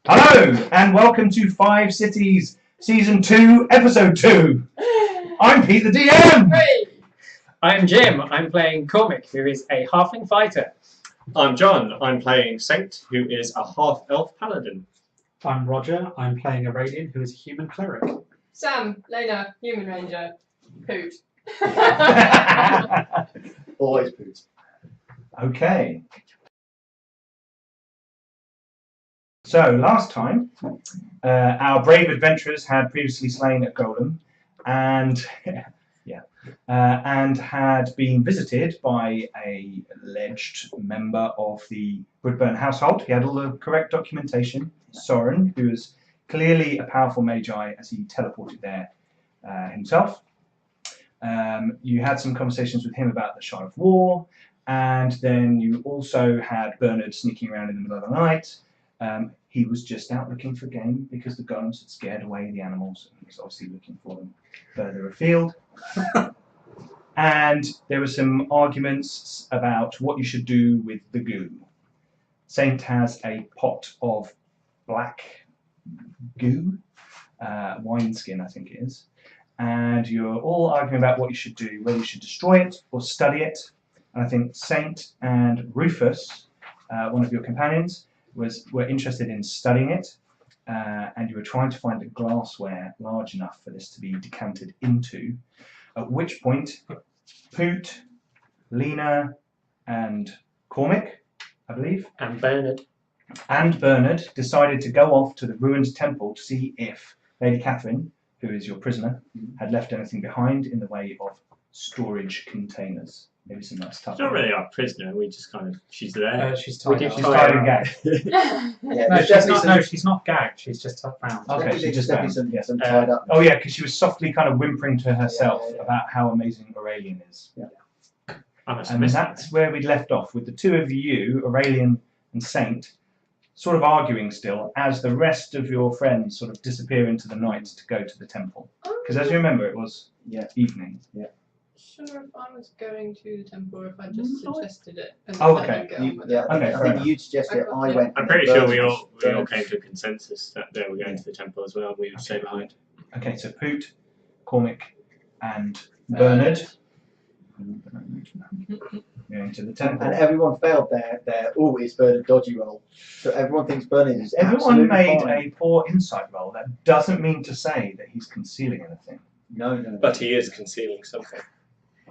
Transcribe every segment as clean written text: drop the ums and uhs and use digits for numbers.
Hello, and welcome to 5 Cities Season 2, Episode 2. I'm Pete the DM. Hey. I'm Jim. I'm playing Cormac, who is a halfling fighter. I'm John. I'm playing Saint, who is a half-elf paladin. I'm Roger. I'm playing Aurelian, who is a human cleric. Sam, Lena, human ranger, Poot. Always Poot. Okay. So, last time, our brave adventurers had previously slain a golem and had been visited by an alleged member of the Woodburn household. He had all the correct documentation. Soren, who was clearly a powerful magi as he teleported there himself. You had some conversations with him about the Shard of War, and then you also had Bernard sneaking around in the middle of the night. He was just out looking for game because the golems had scared away the animals, and he was obviously looking for them further afield. And there were some arguments about what you should do with the goo. Saint has a pot of black goo, wineskin I think it is, and you're all arguing about what you should do, whether you should destroy it or study it. And I think Saint and Rufus, one of your companions, were interested in studying it, and you were trying to find a glassware large enough for this to be decanted into, at which point Poot, Lena and Cormac, I believe, And Bernard. and Bernard decided to go off to the ruined temple to see if Lady Catherine, who is your prisoner, had left anything behind in the way of storage containers. Maybe some nice stuff. She's not really our prisoner. We just kind of she's there. She's We tied did up. She's tied and gagged. Yeah, No, there's she's not. definitely No, she's not gagged. She's just bound. Okay, definitely, she just definitely found, yeah. some tied up. Oh yeah, because she was softly kind of whimpering to herself Yeah. about how amazing Aurelian is. I must have And missed that's where we left off, with the two of you, Aurelian and Saint, sort of arguing still as the rest of your friends sort of disappear into the night to go to the temple. Because as you remember, it was evening. Sure, if I was going to the temple, or if I just suggested it. And Oh, let okay. him get on with Yeah, it. Okay, I fair think enough. you'd suggested it. I went. I'm pretty sure we Bernard all was- came to a consensus that they were going to the temple as well. We would stay behind. Okay, so Poot, Cormac, and Bernard going to the temple. And everyone failed their always Bernard dodgy roll. So everyone thinks Bernard is Everyone absolutely made fine. a poor insight roll. That doesn't mean to say that he's concealing anything. No. But he is concealing something.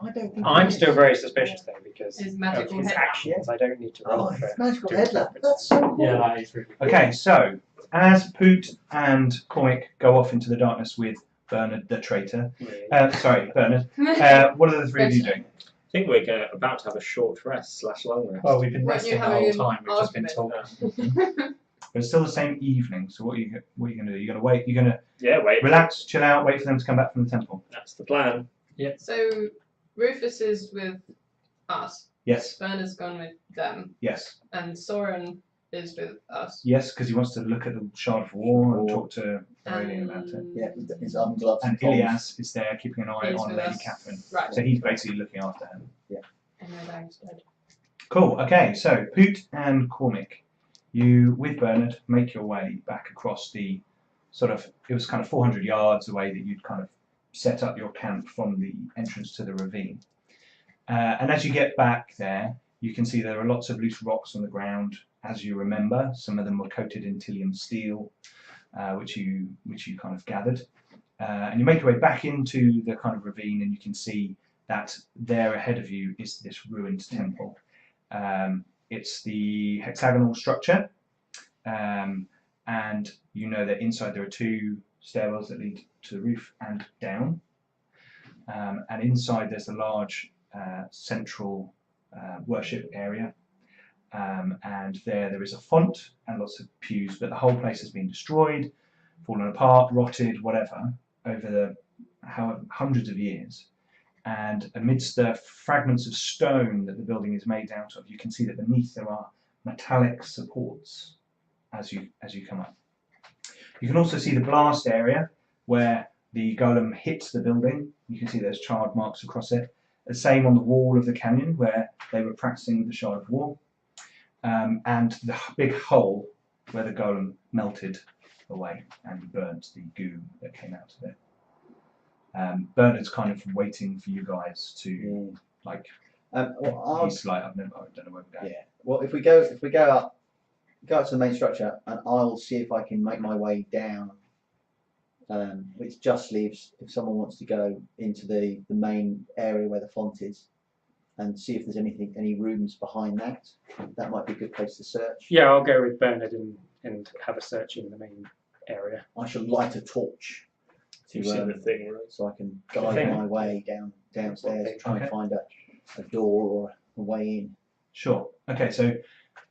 I don't think I'm he still is. very suspicious though because His of magical his headlamp. actions. I don't need to roll Oh, for it's magical to headlamp. interpret. That's so cool. Yeah, that is really cool. Okay, so as Poot and Cormac go off into the darkness with Bernard the traitor, Bernard, what are the three of you doing? I think we're about to have a short rest / long rest. Well, we've been Weren't you resting the having whole an time. We've just been argument? talking. But it's still the same evening, so what are you going to do? You're going to wait, you're going to Yeah, wait. relax, chill out, wait for them to come back from the temple? That's the plan. So, Rufus is with us. Yes, Bernard's gone with them. yes, And Soren is with us. yes, because he wants to look at the Shard of War and talk to Aurelian about it. Yeah, with his ungloved And Ilias is there keeping an eye He's on with Lady us. Catherine. Right. So he's basically looking after him. And my bag's dead. Cool, okay, so Poot and Cormac, you, with Bernard, make your way back across the sort of, it was kind of 400 yards away that you'd kind of set up your camp from the entrance to the ravine. And as you get back there, you can see there are lots of loose rocks on the ground. As you remember, some of them were coated in Tillium steel, which you kind of gathered. And you make your way back into the kind of ravine, and you can see that there ahead of you is this ruined temple. It's the hexagonal structure, and you know that inside there are two stairwells that lead to the roof and down. And inside there's a large central worship area, and there is a font and lots of pews, but the whole place has been destroyed, fallen apart, rotted, whatever, over the hundreds of years. And amidst the fragments of stone that the building is made out of, you can see that beneath there are metallic supports as you come up. You can also see the blast area where the golem hit the building. You can see there's charred marks across it. The same on the wall of the canyon where they were practicing with the Shard of War. And the big hole where the golem melted away and burnt the goo that came out of it. Bernard's kind of waiting for you guys to like. Well, He's like, I don't know where we're going. yeah. Well, if we go up to the main structure, and I'll see if I can make my way down. Which just leaves if someone wants to go into the main area where the font is, and see if there's any rooms behind that. That might be a good place to search. Yeah, I'll go with Bernard and have a search in the main area. I shall light a torch You've seen the thing, right? so I can guide my way downstairs and try and find a door or a way in. Sure. Okay, so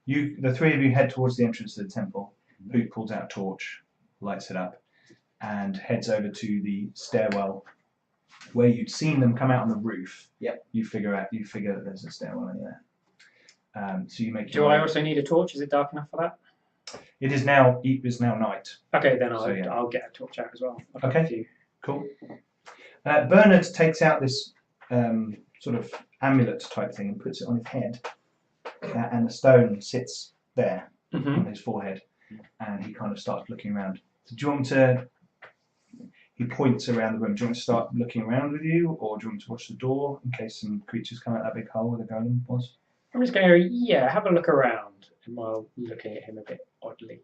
the three of you head towards the entrance to the temple. Boot pulls out a torch, lights it up, and heads over to the stairwell where you'd seen them come out on the roof. Yep. You figure that there's a stairwell in there. So you make. Do I also need a torch? Is it dark enough for that? It is now night. Okay, then I'll So, yeah. I'll get a torch out as well. I've got Okay. a few. Cool. Bernard takes out this sort of amulet type thing and puts it on his head, and the stone sits there on his forehead, and he kind of starts looking around. So do you want to? He points around the room. Do you want to start looking around with you, or do you want to watch the door in case some creatures come out that big hole where the golem was? I'm just going to have a look around while looking at him a bit oddly.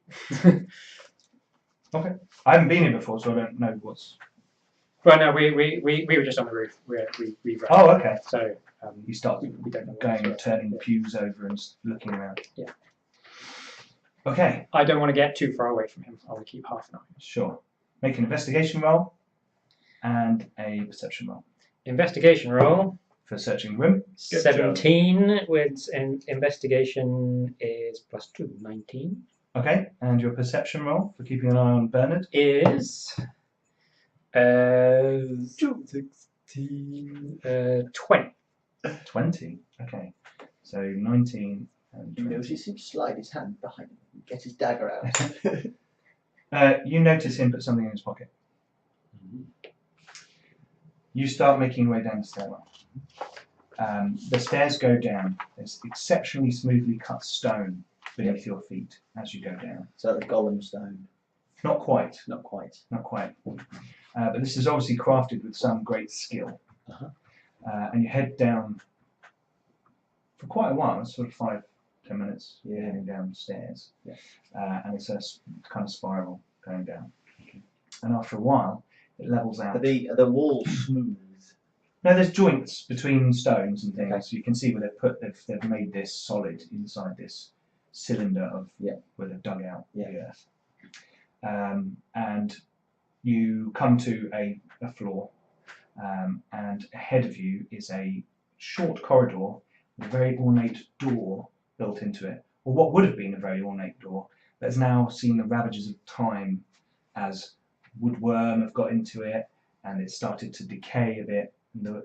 Okay. I haven't been here before, so I don't know what's. Well, no, we were just on the roof. We ran. Oh, okay. So You start we don't know what going to and turning pews over and looking around. Yeah. Okay. I don't want to get too far away from him. I want to keep half an eye. Sure. Make an investigation roll and a perception roll Investigation roll. for searching the room. Good 17 with an investigation is +2, 19. Okay. And your perception roll for keeping an eye on Bernard. Is 20. 20. Okay. So 19 and You 20. notice him slide his hand behind him and get his dagger out. You notice him put something in his pocket. You start making your way down the stairwell. The stairs go down. There's exceptionally smoothly cut stone beneath your feet as you go down. So the golem stone. Not quite. Not quite. Not quite. But this is obviously crafted with some great skill. And you head down for quite a while, sort of 5-10 minutes, you're heading down the stairs. Yeah. And it's a kind of spiral going down. And after a while, it levels out. Are the walls smooth? No, there's joints between stones and things. Okay. So you can see where they've made this solid inside this cylinder of where they've dug out the earth. And you come to a floor, and ahead of you is a short corridor with a very ornate door built into it, or what would have been a very ornate door that has now seen the ravages of time as woodworm have got into it, and it started to decay a bit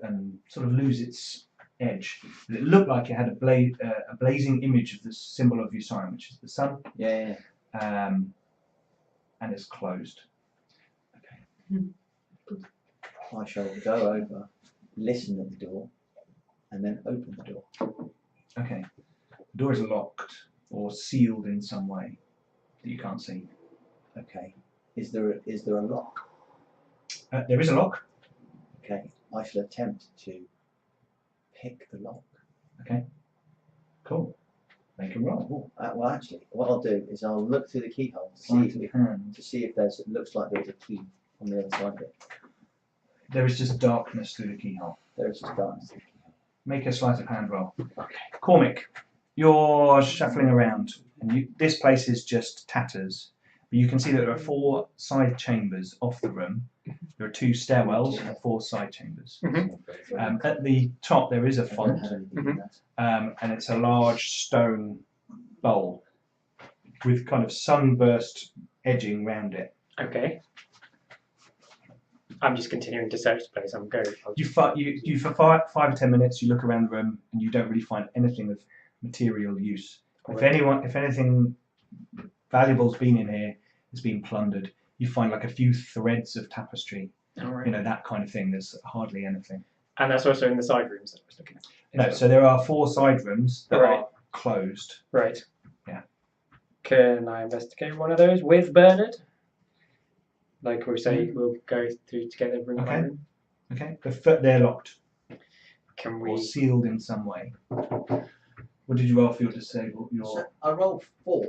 and sort of lose its edge. But it looked like it had a blazing image of the symbol of Usiren, which is the sun. Yeah. And it's closed. I shall go over, listen at the door, and then open the door. Okay. The door is locked or sealed in some way that you can't see. Okay. Is there a lock? There is a lock. Okay. I shall attempt to pick the lock. Okay. Cool. Make a roll. Well, actually, what I'll do is I'll look through the keyhole to Sleight of hand. see if it looks like there's a key on the other side of it. There is just darkness through the keyhole. There is just darkness. Make a sleight of hand roll. Okay. Cormac, you're shuffling around, and this place is just tatters. But you can see that there are 4 side chambers off the room. There are 2 stairwells and 4 side chambers. At the top there is a font, and it's a large stone bowl with kind of sunburst edging round it. Okay. I'm just continuing to search the place. I'm going. You for 5 or 10 minutes you look around the room and you don't really find anything of material use. If anything valuable's been in here, it's been plundered. You find like a few threads of tapestry, Right. you know, that kind of thing. There's hardly anything. And that's also in the side rooms that I was looking at. No, so there are 4 side rooms that Right. are closed. Right. Yeah. Can I investigate one of those with Bernard? Like we say, we'll go through together room by Okay. room. Okay, they're locked Can or we? sealed in some way. What did you roll for your disable? So Your I rolled 4.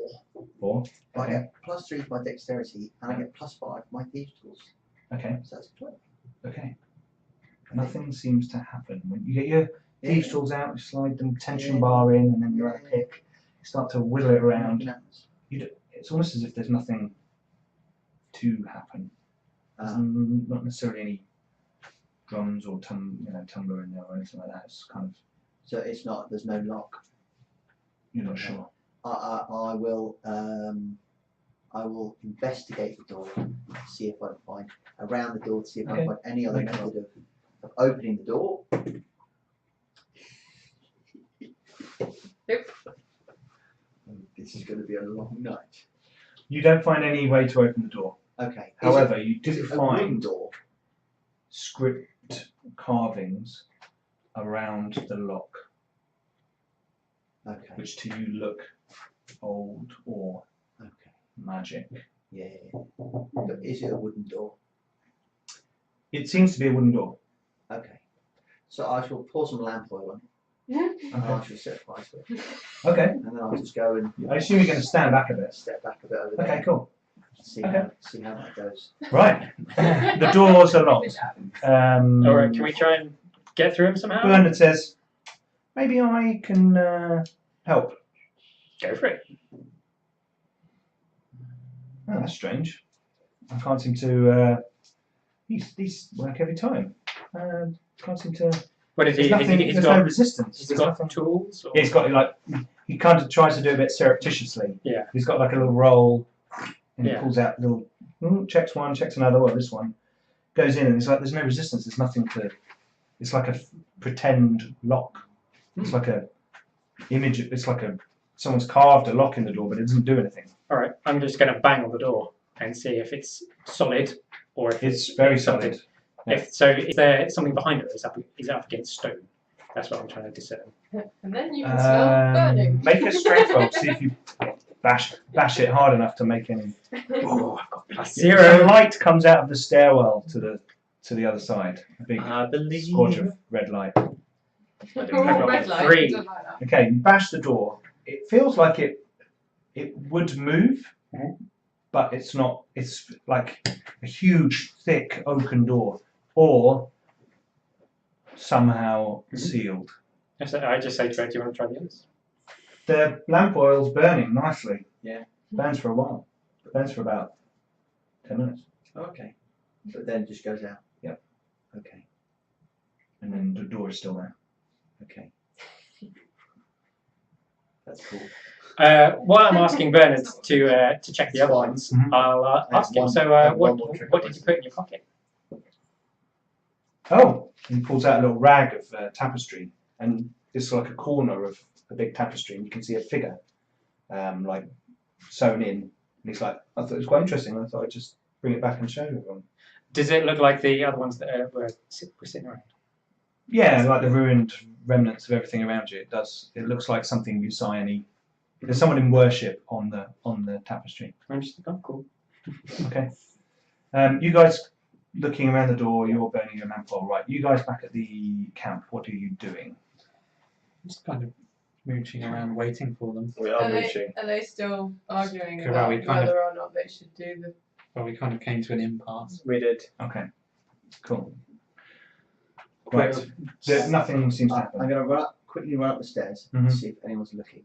4? I Okay. get +3 for my dexterity, and I get +5 for my thieves' tools. Okay. So that's 12. Okay. Nothing seems to happen. When you get your thieves' tools out, you slide the tension bar in, and then you're at a pick. You start to whittle it around. It's almost as if there's nothing to happen. There's not necessarily any drums or tumbler in there or anything like that. It's kind of. So it's not. There's no lock. You're not sure. I will investigate the door, see if I can find around the door to see if I can find any other method of opening the door. Nope. This is going to be a long night. You don't find any way to open the door. Okay. However, you do is it a wooden find door? script carvings around the lock, Okay. which to you look old or Okay. magic. Yeah. But is it a wooden door? It seems to be a wooden door. Okay. So I shall pour some lamp oil on it, and I Okay. shall set fire to it, Okay. and then I'll just go and I assume you're going to stand back a bit. step back a bit over there. Okay, cool. See Okay. how that goes. Right. The doors are locked. All right. Can we try and get through him somehow? Bernard says, maybe I can help. Go for it. Oh, that's strange. I can't seem to. These work every time. Can't seem to. What is There's he? nothing. He's There's got. no resistance. He's There's got nothing. tools. Or? Yeah, he's got like. He kind of tries to do it a bit surreptitiously. Yeah. He's got like a little roll, and he Yeah. pulls out little. Checks one, checks another. Well, this one goes in, and it's like there's no resistance. There's nothing to. It's like a pretend lock. It's like a image. It's like someone's carved a lock in the door, but it doesn't do anything. All right. I'm just going to bang on the door and see if it's solid or if It's very something. solid. If so, is there something behind it? Is it up against stone? That's what I'm trying to discern. And then you can smell burning. Make a strength roll. See if you bash it hard enough to make any. Oh, I've got +0. Some light comes out of the stairwell to the other side. A big I believe. squadge of red light. Oh, red light. 3. Don't like that. Okay, you bash the door. It feels like it would move, but it's not. It's like a huge, thick oaken door, or somehow sealed. I just say to her, do you want to try the others? The lamp oil's burning nicely. Yeah. Burns for a while. Burns for about 10 minutes. Okay. But then it just goes out. Yep. Okay. And then the door is still there. Okay. That's cool. While I'm asking Bernard to check the other ones, Mhm. I'll ask him. one- So, one what more trick did you put in your pocket? Oh! He pulls out a little rag of tapestry, and it's like a corner of a big tapestry, and you can see a figure, like sewn in. And he's like, I thought it was quite interesting. I thought I'd just bring it back and show everyone. Does it look like the other ones that were sitting around? Yeah, like the ruined remnants of everything around you. It does. It looks like something you saw There's someone in worship on the tapestry. I'm just oh cool. Okay. You guys looking around the door. You're burning your lamp oil, right? You guys back at the camp. What are you doing? Just kind of mooching around waiting for them. We Are are they, mooching. are they still arguing Okay, about well, we kind of- whether or not they should do the... Well, we kind of came to an impasse. We did. Okay. Cool. Right. Nothing seems to I'm happen. going to quickly run up the stairs and Mhm. see if anyone's looking.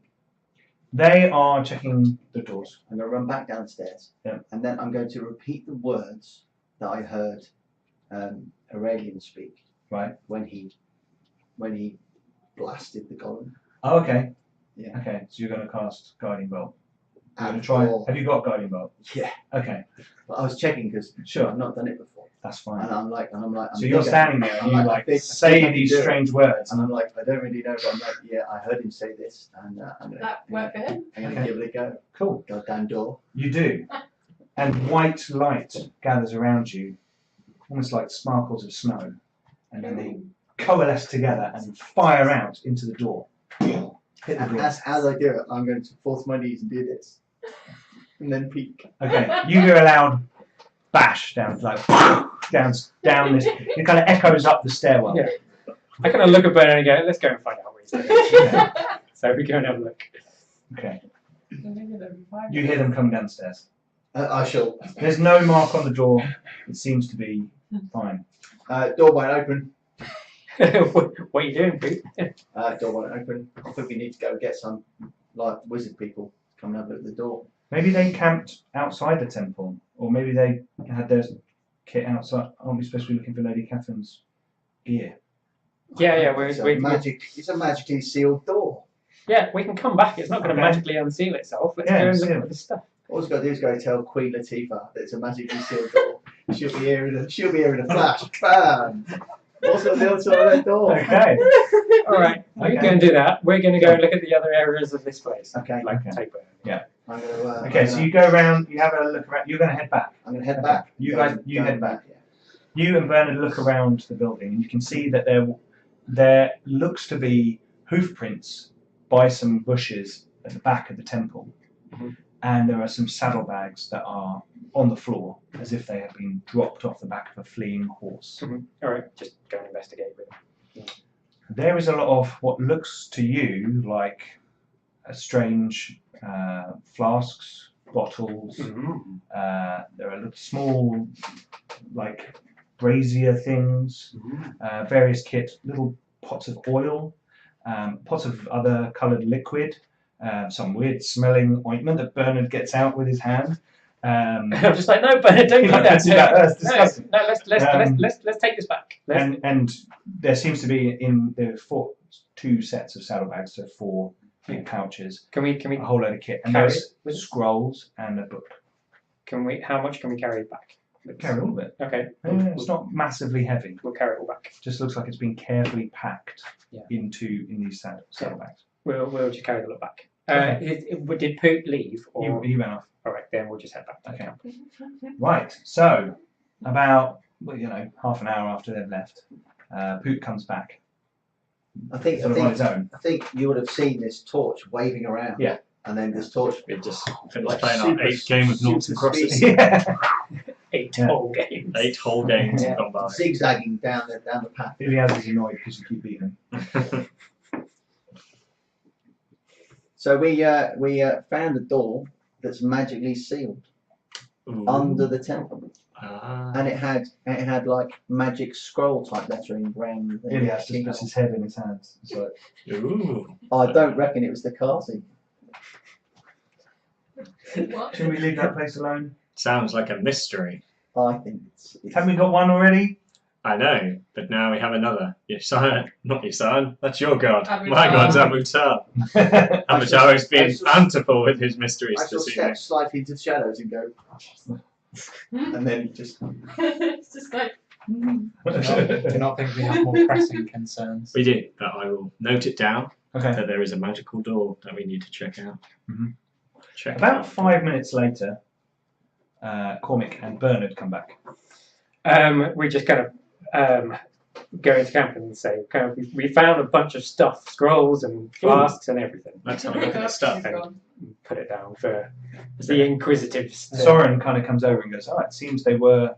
They are checking the doors. I'm going to run back downstairs, Yeah. and then I'm going to repeat the words that I heard Aurelian speak Right. when he blasted the golem. Oh, okay. Yeah. Okay. So you're going to cast Guiding Bolt. You're going And to try. for- Have you got Guiding Bolt? Yeah. Okay. But I was checking because Sure. I've not done it before, That's and fine. I'm like, So you're standing there and you I like think say I can these do it. strange words. And I'm like, I don't really know, but I'm like, yeah, I heard him say this, and I'm That work for him? going Okay. to give it a go. Cool. Goddamn door. You do. And white light gathers around you, almost like sparkles of snow. And then they coalesce together and fire out into the door. Hit the And door. as I do it, I'm going to fall to my knees and do this. And then peek. Okay, you hear a loud bash down, like down this. It kind of echoes up the stairwell. Yeah. I kind of look at Bernard and go, let's go and find out what he's doing. So we go and have a look. Okay. You hear them come downstairs. I shall. There's no mark on the door. It seems to be fine. Door won't open. What are you doing, Pete? Door won't open. I think we need to go get some like wizard people to come and have a look at the door. Maybe they camped outside the temple, or maybe they had their kit outside. Aren't we supposed to be looking for Lady Catherine's gear? Yeah, It's a magically sealed door. yeah, we can come back. It's not going to Okay. magically unseal itself. Let's Yeah, go and look seal at the stuff. All we've got to do is go tell Queen Latifah that it's a magically sealed door. She'll be here in a flash. Bam! What's on the outside of that door? Okay. All right, you Okay. go and do that. We're going to go and look at the other areas of this place. Okay. Like Okay. take I'm gonna, Okay, so you go around, you have a look around, you're going to head back. I'm gonna head back. You Go- guys, you go head back. Yeah. You and Bernard look around the building, and you can see that there looks to be hoof prints by some bushes at the back of the temple, Mhm. and there are some saddlebags that are on the floor, as if they have been dropped off the back of a fleeing horse. All right, just go and investigate with them. There is a lot of what looks to you like a strange flasks, bottles. There are little small, like brazier things, various kits, little pots of oil, pots of other coloured liquid, some weird smelling ointment that Bernard gets out with his hand. I'm just like, no, Bernard, don't do that. Don't do that, that's disgusting. No, let's take this back. And there seems to be two sets of saddlebags, so 4 big pouches, Can we a whole load of kit, and carry there's it with us? scrolls and a book. How much can we carry back? Carry all of it. Okay. It's not massively heavy. We'll carry it all back. Just looks like it's been carefully packed Yeah. in these saddlebags. We'll just carry the lot back. Okay. Did Poot leave? Or He went off. all right, then we'll just head back to the Okay. camp. Right. So about half an hour after they've left, Poot comes back. I think Sort of on his own. I think you would have seen this torch waving around. Yeah. And then this torch. We just finished Like playing super- our 8th game of noughts and super crosses. speed. Yeah. 8 Yeah. whole games. 8 whole games have gone by. Zigzagging down the path. If he has, he's annoyed because you keep beating him. So we found a door that's magically sealed Ooh. under the temple, Ah. and it had like magic scroll type lettering around the He has to keyhole. puts his head in his hands. It's like, Ooh. I don't reckon it was the Kasi. What? should we leave that place alone? Sounds like a mystery. I think it's Haven't we got one already? I know, but now we have another. Yasan, not Yasan, that's your god. Amutar. My god's Amutar. Amutar has been bountiful with his mysteries I shall this evening. step slightly into the shadows and go, and then just It's just like. Do you not think we have more pressing concerns? We do, but I will note it down Okay. that there is a magical door that we need to check out. Mhm. Check About out. 5 minutes later, Cormac and Bernard come back. We just kind of go into camp and say, we found a bunch of stuff, scrolls and flasks and everything. Let's have a look at the stuff. And put it down for the inquisitives. Soren kind of comes over and goes, "Oh, it seems they were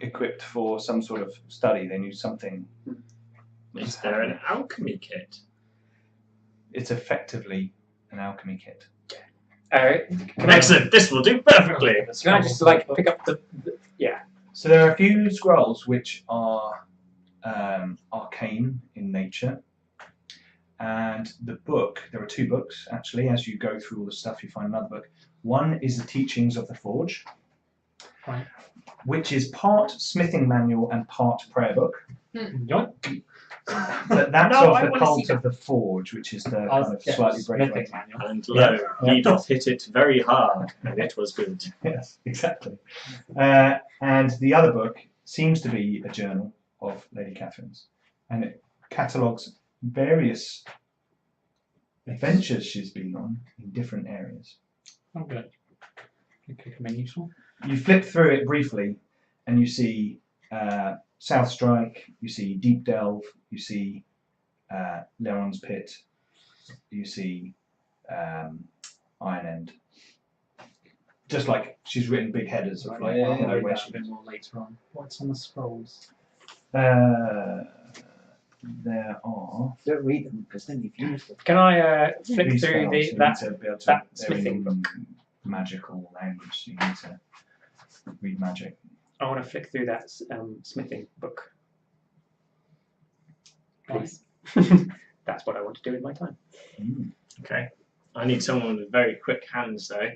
equipped for some sort of study. They knew something." Is there an alchemy kit? It's effectively an alchemy kit. Can I Excellent, this will do perfectly. Can I just like pick up the yeah? So there are a few scrolls which are arcane in nature, and the book. There are 2 books actually. As you go through all the stuff, you find another book. One is the Teachings of the Forge, Right. which is part smithing manual and part prayer book. Yoink. But that's No, of I the wanna cult see of the Forge, which is the Oh, kind of yeah, slightly smithing breakaway. manual. And lo, Yeah. he doth hit it very hard, and it was good. Yes, exactly. And the other book seems to be a journal of Lady Catherine's, and it catalogues various adventures she's been on in different areas. Oh, good. It could come in useful. You flip through it briefly, and you see South Strike, you see Deep Delve, you see Leron's Pit, you see Iron End, just like she's written big headers of like, Yeah, you know, Read where that she a bit more later on. What's on the scrolls? there are Don't read them because then you've used them. Can I flick these through spells, that? so you need to be able to, that they're smithing in book? magical language, so you need to read magic. I want to flick through that smithing book. Please. That's what I want to do with my time. Okay. I need someone with very quick hands though.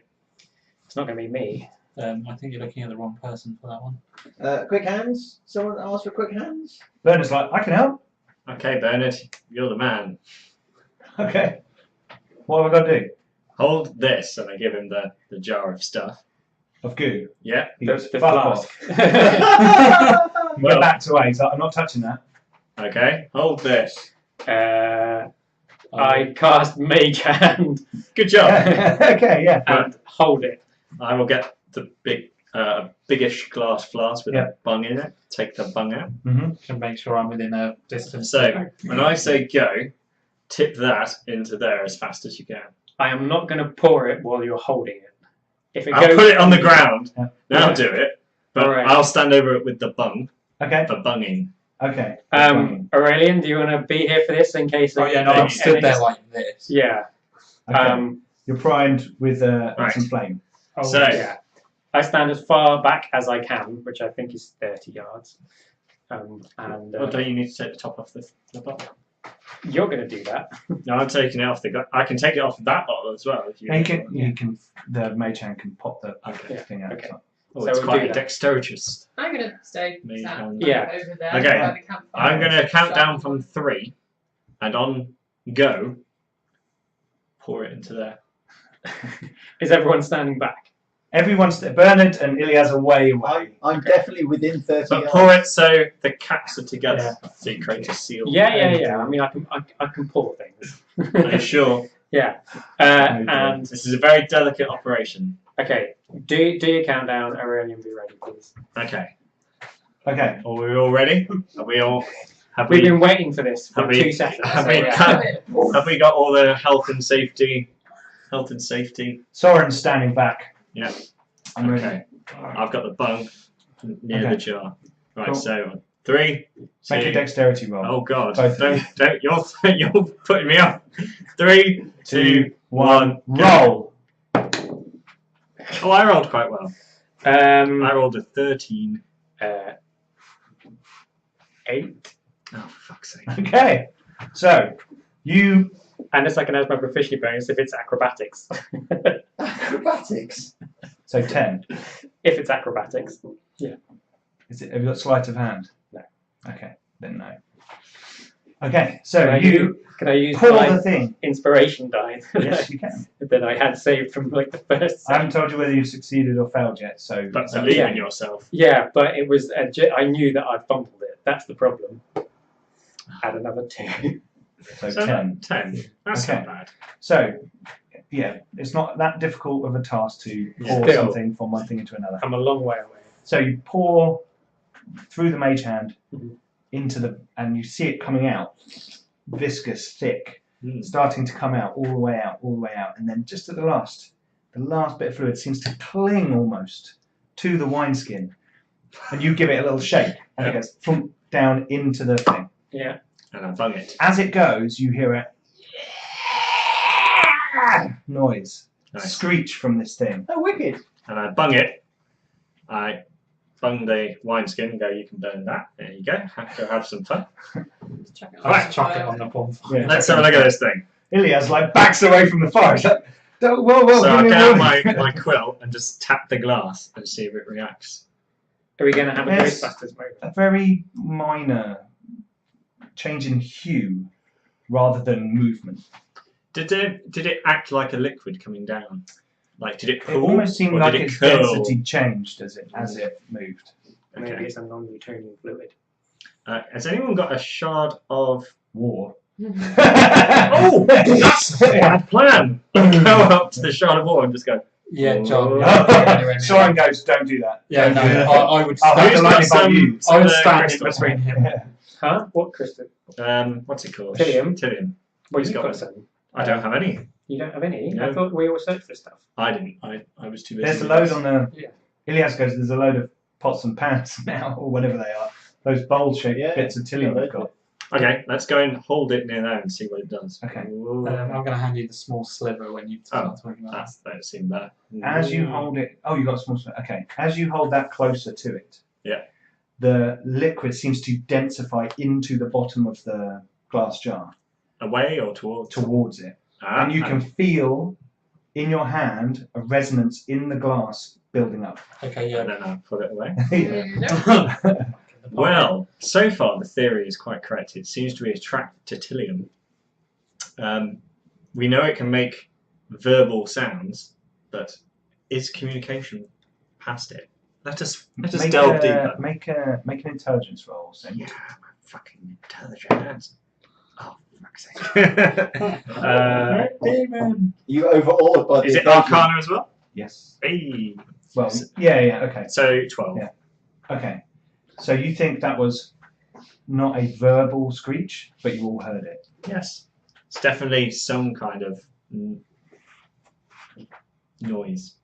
It's not going to be me. I think you're looking at the wrong person for that one. Quick hands? Someone asked for quick hands? Bernard's like, I can help. Okay, Bernard, you're the man. Okay. What have I got to do? Hold this, and I give him the jar of stuff. Of goo. Yeah. He The goes, fuck flask. off. You Well- go back to A. He's like, I'm not touching that. Okay. Hold this. I cast Mage Hand Good job. Okay, yeah. and hold it. I will get the biggish glass flask with Yeah. a bung in it. Take the bung out. Mm-hmm. Can make sure I'm within a distance. So when I say go, tip that into there as fast as you can. I am not going to pour it while you're holding it. If it I'll goes, put it on the ground. Yeah. Now do it. But Alright. I'll stand over it with the bung Okay, for bunging. okay. Aurelian, do you want to be here for this in case? Oh yeah, no, I'm stood there like this. Yeah. Okay. You're primed with Right. some flame. Oh, So- Yeah. I stand as far back as I can, which I think is 30 yards. And Or don't you need to take the top off the bottle? you're going to do that. No, I'm taking it off I can take it off that bottle as well. If you You can, the mage hand can pop the Okay. thing out. Okay. Oh, So it's we'll quite do that. dexterous. I'm gonna stay Me sat and- Yeah. over there Okay. by the campfire. I'm going to count down Sharp from one. 3, and on go, pour it into there. Is everyone standing back? Everyone's Bernard and Ilias are way away. I'm definitely within 30 But yards. pour it so the caps are together, so you create a seal. Yeah. I mean, I can pour things. Are you sure? Yeah. No, And This is a very delicate operation. okay, do your countdown, Aurelian. Be ready, please. Okay. Okay. Are we all ready? Are we all? Have We've we? been waiting for this for Have we- 2 seconds. have so we yeah. cut- Have we got all the health and safety? Health and safety. Soren's standing back. Yeah. I'm ready. Okay. I've got the bung near Okay. the jar. Right. Cool. So 3, 2. Make a dexterity roll. Oh God! Both of Don't! You're putting me off. 3, 2, 1, roll. Oh, I rolled quite well. I rolled a 13. 8. Oh, for fuck's sake! Okay. So you And it's like an as my proficiency bonus if it's acrobatics. Acrobatics. so 10. If it's acrobatics. Is it? Have you got sleight of hand? No. Okay. Then no. Okay. So Can I you Can I use pull my the thing. inspiration die Yes, you can. that I had saved from like the first? I haven't told you whether you've succeeded or failed yet. So But believe Yeah. in yourself. Yeah, but it was I knew that I fumbled it. That's the problem. Add another 2. so So 10. 10. That's Okay. not bad. So yeah, it's not that difficult of a task to pour Still. something from one thing into another. I'm a long way away. So you pour through the mage hand Mhm. into the, and you see it coming out, viscous, thick, Mm. starting to come out all the way out, and then just at the last bit of fluid seems to cling almost to the wineskin, and you give it a little shake, and it goes thump down into the thing. Yeah. And I bung it. As it goes, you hear a noise, Nice. screech from this thing. Oh, wicked. And I bung it. I bung the wineskin and go, you can burn that. There you go. Go have some fun. Chuck it on Alright, the Chuck it fire. on the bonfire. Yeah, Let's have a look at this thing. Ilias like backs away from the fire. He's like, "Don't- whoa, So give I me a get out moment." my quill and just tap the glass and see if it reacts. Are we going to have a Yes. Ghostbusters moment? A very minor change in hue rather than movement. Did it act like a liquid coming down? Like did it It pool? almost seemed or like did it its curl? density changed as it moved. Maybe Okay. it's a non-Newtonian fluid. Has anyone got a shard of? War. Oh, that's a bad plan. I'll go up to the shard of war and just go. Yeah, John. Oh. Soren goes, "Don't do that." Yeah, Don't no, do that." I would Oh, stand, who's Who's got got some- I would stand in crystal? between him. Huh? What crystal? What's it called? Tillium. Tillium. Well, Who's you've got got it? some. I don't have any. You don't have any? No. I thought we all searched for stuff. I didn't. I was too busy. There's a with load this. on the. Yeah. Ilias goes. There's a load of pots and pans now, or whatever they are. Those bowl-shaped Yeah, bits of Tillium yeah, we've got. Okay, let's go and hold it near there and see what it does. Okay. Ooh, I'm going to hand you the small sliver when you start talking about that. that seemed better. As you hold it, oh, you got a small. Okay. As you hold that closer to it, Yeah. the liquid seems to densify into the bottom of the glass jar Away or towards? towards it, Ah, and you can feel in your hand a resonance in the glass building up. Okay, And yeah. then I'll put it away. Yeah. Well, so far the theory is quite correct. It seems to be attracted to Tillium. We know it can make verbal sounds, but is communication past it? Let us delve deeper. Make an intelligence roll. So Yeah, I'm fucking intelligent. Oh, fuck's sake. Demon! You overawed by the Is it occasion. Arcana as well? yes. Hey. Well, yeah. Okay. So 12. Yeah. Okay. So you think that was not a verbal screech, but you all heard it. Yes. It's definitely some kind of noise.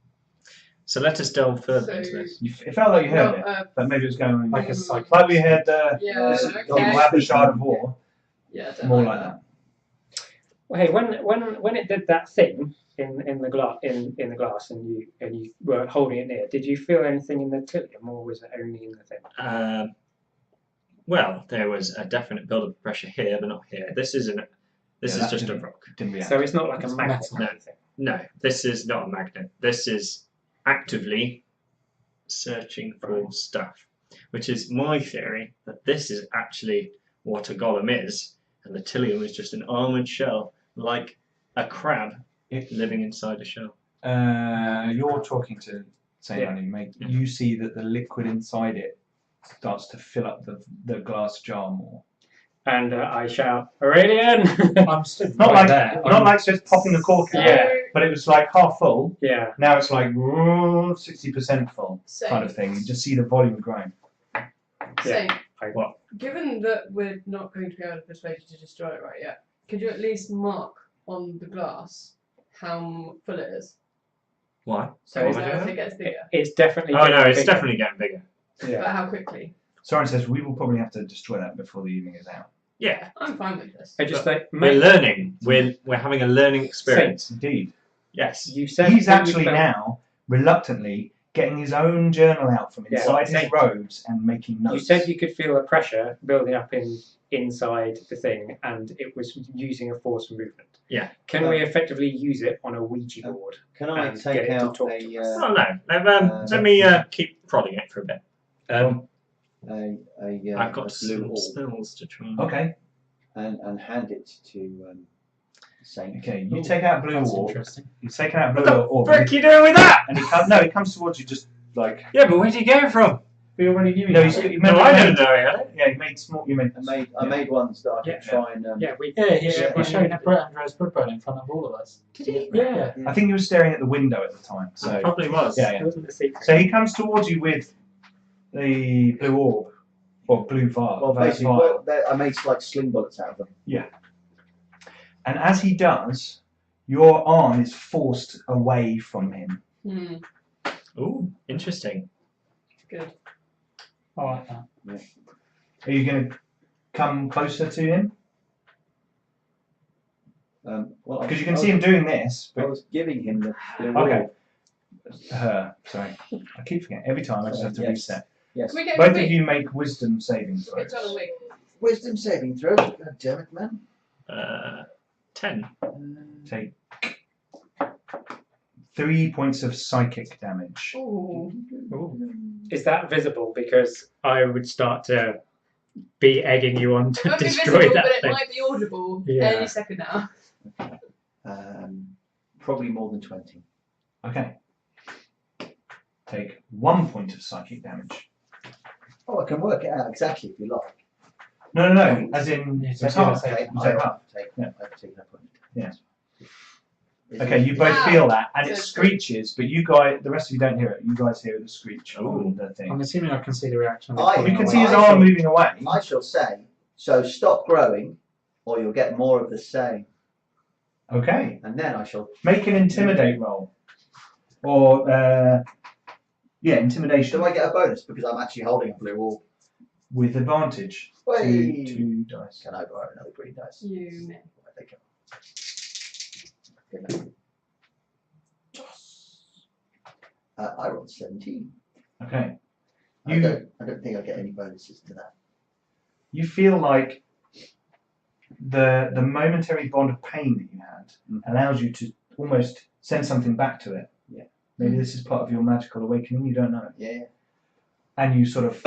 So let us delve further into this. It felt like you heard Well, it, but maybe it was going on. Like a psychic. Like we heard yeah, people okay. have the shard of war. Yeah, I don't More like that. Well, hey, when it did that thing in the glass in the glass and you were holding it near, did you feel anything in the Tillium, or was it only in the thing? Well, there was a definite build of pressure here, but not here. This is that just a didn't- rock. Didn't react. So it's not like a It's magnet metal. or anything. No, this is not a magnet. This is actively searching for stuff, which is my theory that this is actually what a golem is, and the Tillium is just an armoured shell, like a crab living inside a shell. You're talking to Sailani, mate. Yeah. You see that the liquid inside it starts to fill up the glass jar more. And I shout, Aurelian! I'm stood Not right like there. not like just popping the cork out, Yeah. but it was like half full. Yeah. Now it's like 60% full Same. kind of thing. You just see the volume growing. Same. What? Given that we're not going to be able to persuade you to destroy it right yet, could you at least mark on the glass how full it is? Why? So What we am I know if doing? it gets bigger. It's definitely. Oh no, getting it's bigger. definitely getting bigger. But Yeah. how quickly? Soren says we will probably have to destroy that before the evening is out. Yeah, I'm fine with this. I just like we're learning. We're having a learning experience. Indeed. Yes. You said He's that you actually felt- now reluctantly getting his own journal out from Yeah, inside his same. robes and making notes. You said you could feel a pressure building up inside the thing, and it was using a force of movement. Yeah. Can we effectively use it on a Ouija board? Can I And get take it to out talk to us. Oh no. Let me keep prodding it for a bit. I've got a blue some orb spells to try. Okay. and hand it to Saint? Okay. You take out blue That's orb. interesting. You've taken out blue What the orb. frick are you doing with that? And he comes. No, he comes towards you just like. Yeah, but where do you go from? We already knew No, each he's, other. you No, made, I don't know it. Yeah, you made small. You made. I made ones that I could Yeah. try and. Yeah, we. Yeah, he Yeah. showed Andreas Woodburn in front of all of us. Did he? Yeah. I think he was staring at the window at the time. It So probably was. yeah, It yeah. wasn't a secret. So he comes towards you with the blue orb or blue vial. Well, basically, I made like sling bullets out of them. And as he does, your arm is forced away from him. Hmm. Ooh, interesting. Good. I like that. Are you going to come closer to him? Well, Because you can see him doing this. I But was giving him the blue Okay. orb. her. Sorry, I keep forgetting every time. I just have to Yes. reset. Yes. Can we get Both a of wig? you make wisdom saving Get throws. John a wig. Wisdom saving throw. God damn it, man. 10. Take 3 points of psychic damage. Ooh. Is that visible? Because I would start to be egging you on It to won't be destroy visible, that but it thing. might be audible Yeah. any second now. Probably more than 20. Okay. Take 1 point of psychic damage. Oh, I can work it out exactly if you like. No, as in Yeah, it's so half. say- You take half. Yeah. I've taken that point. Yeah. Is Okay, it- you both Wow. feel that, and it So- screeches, but you guys, the rest of you don't hear it. You guys hear the screech on the thing. I'm assuming I can see the reaction. You can see his I arm shall- moving away. I shall say, so stop growing, or you'll get more of the same. Okay. And then I shall. Make an intimidate roll. Or, intimidation. Do I get a bonus because I'm actually holding a blue orb? With advantage. Whey! Two dice. Can I borrow another green dice? You may. Where they go? Good luck. I rolled 17. Okay. I don't think I get any bonuses to that. You feel like the momentary bond of pain that you had allows you to almost send something back to it. Yeah. Maybe this is part of your magical awakening, you don't know. Yeah. And you sort of